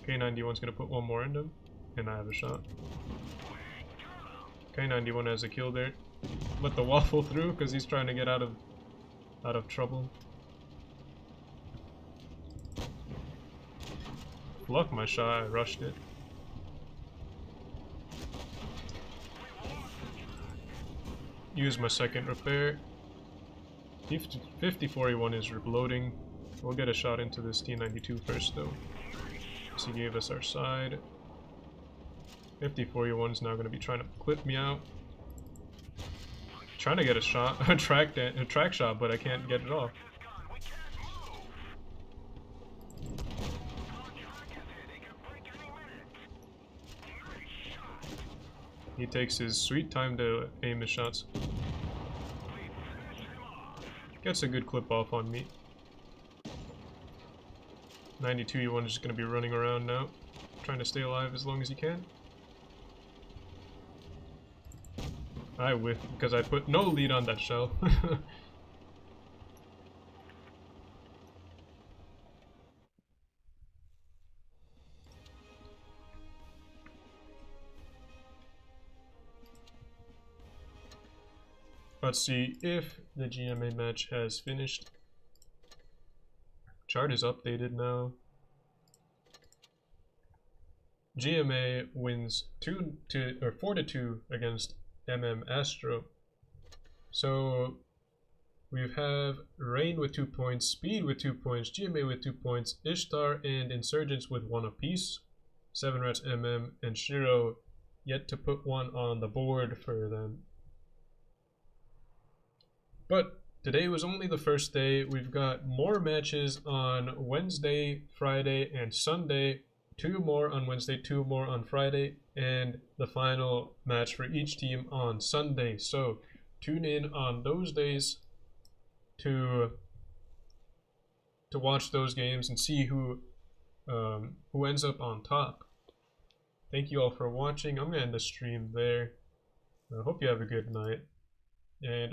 K91's going to put one more into him. And I have a shot. K91 has a kill there. Let the waffle through because he's trying to get out of trouble. Luck my shot, I rushed it. Use my second repair. 5041 is reloading. We'll get a shot into this T92 first though. So he gave us our side. 5041 is now going to be trying to clip me out. Trying to get a shot, a track shot, but I can't get it off. He takes his sweet time to aim his shots. Gets a good clip off on me. 92E1 is just going to be running around now, trying to stay alive as long as he can. I whiffed because I put no lead on that shell. Let's see if the GMA match has finished. Chart is updated now. GMA wins 4-2 against Astro. So we have Rain with 2 points, Speed with 2 points, GMA with 2 points, Ishtar and Insurgents with 1 apiece. 7 Rats, and Shiro yet to put one on the board for them. But today was only the first day. We've got more matches on Wednesday, Friday, and Sunday. 2 more on Wednesday, 2 more on Friday, and the final match for each team on Sunday. So tune in on those days to watch those games and see who ends up on top. Thank you all for watching. I'm gonna end the stream there. I hope you have a good night, and I'll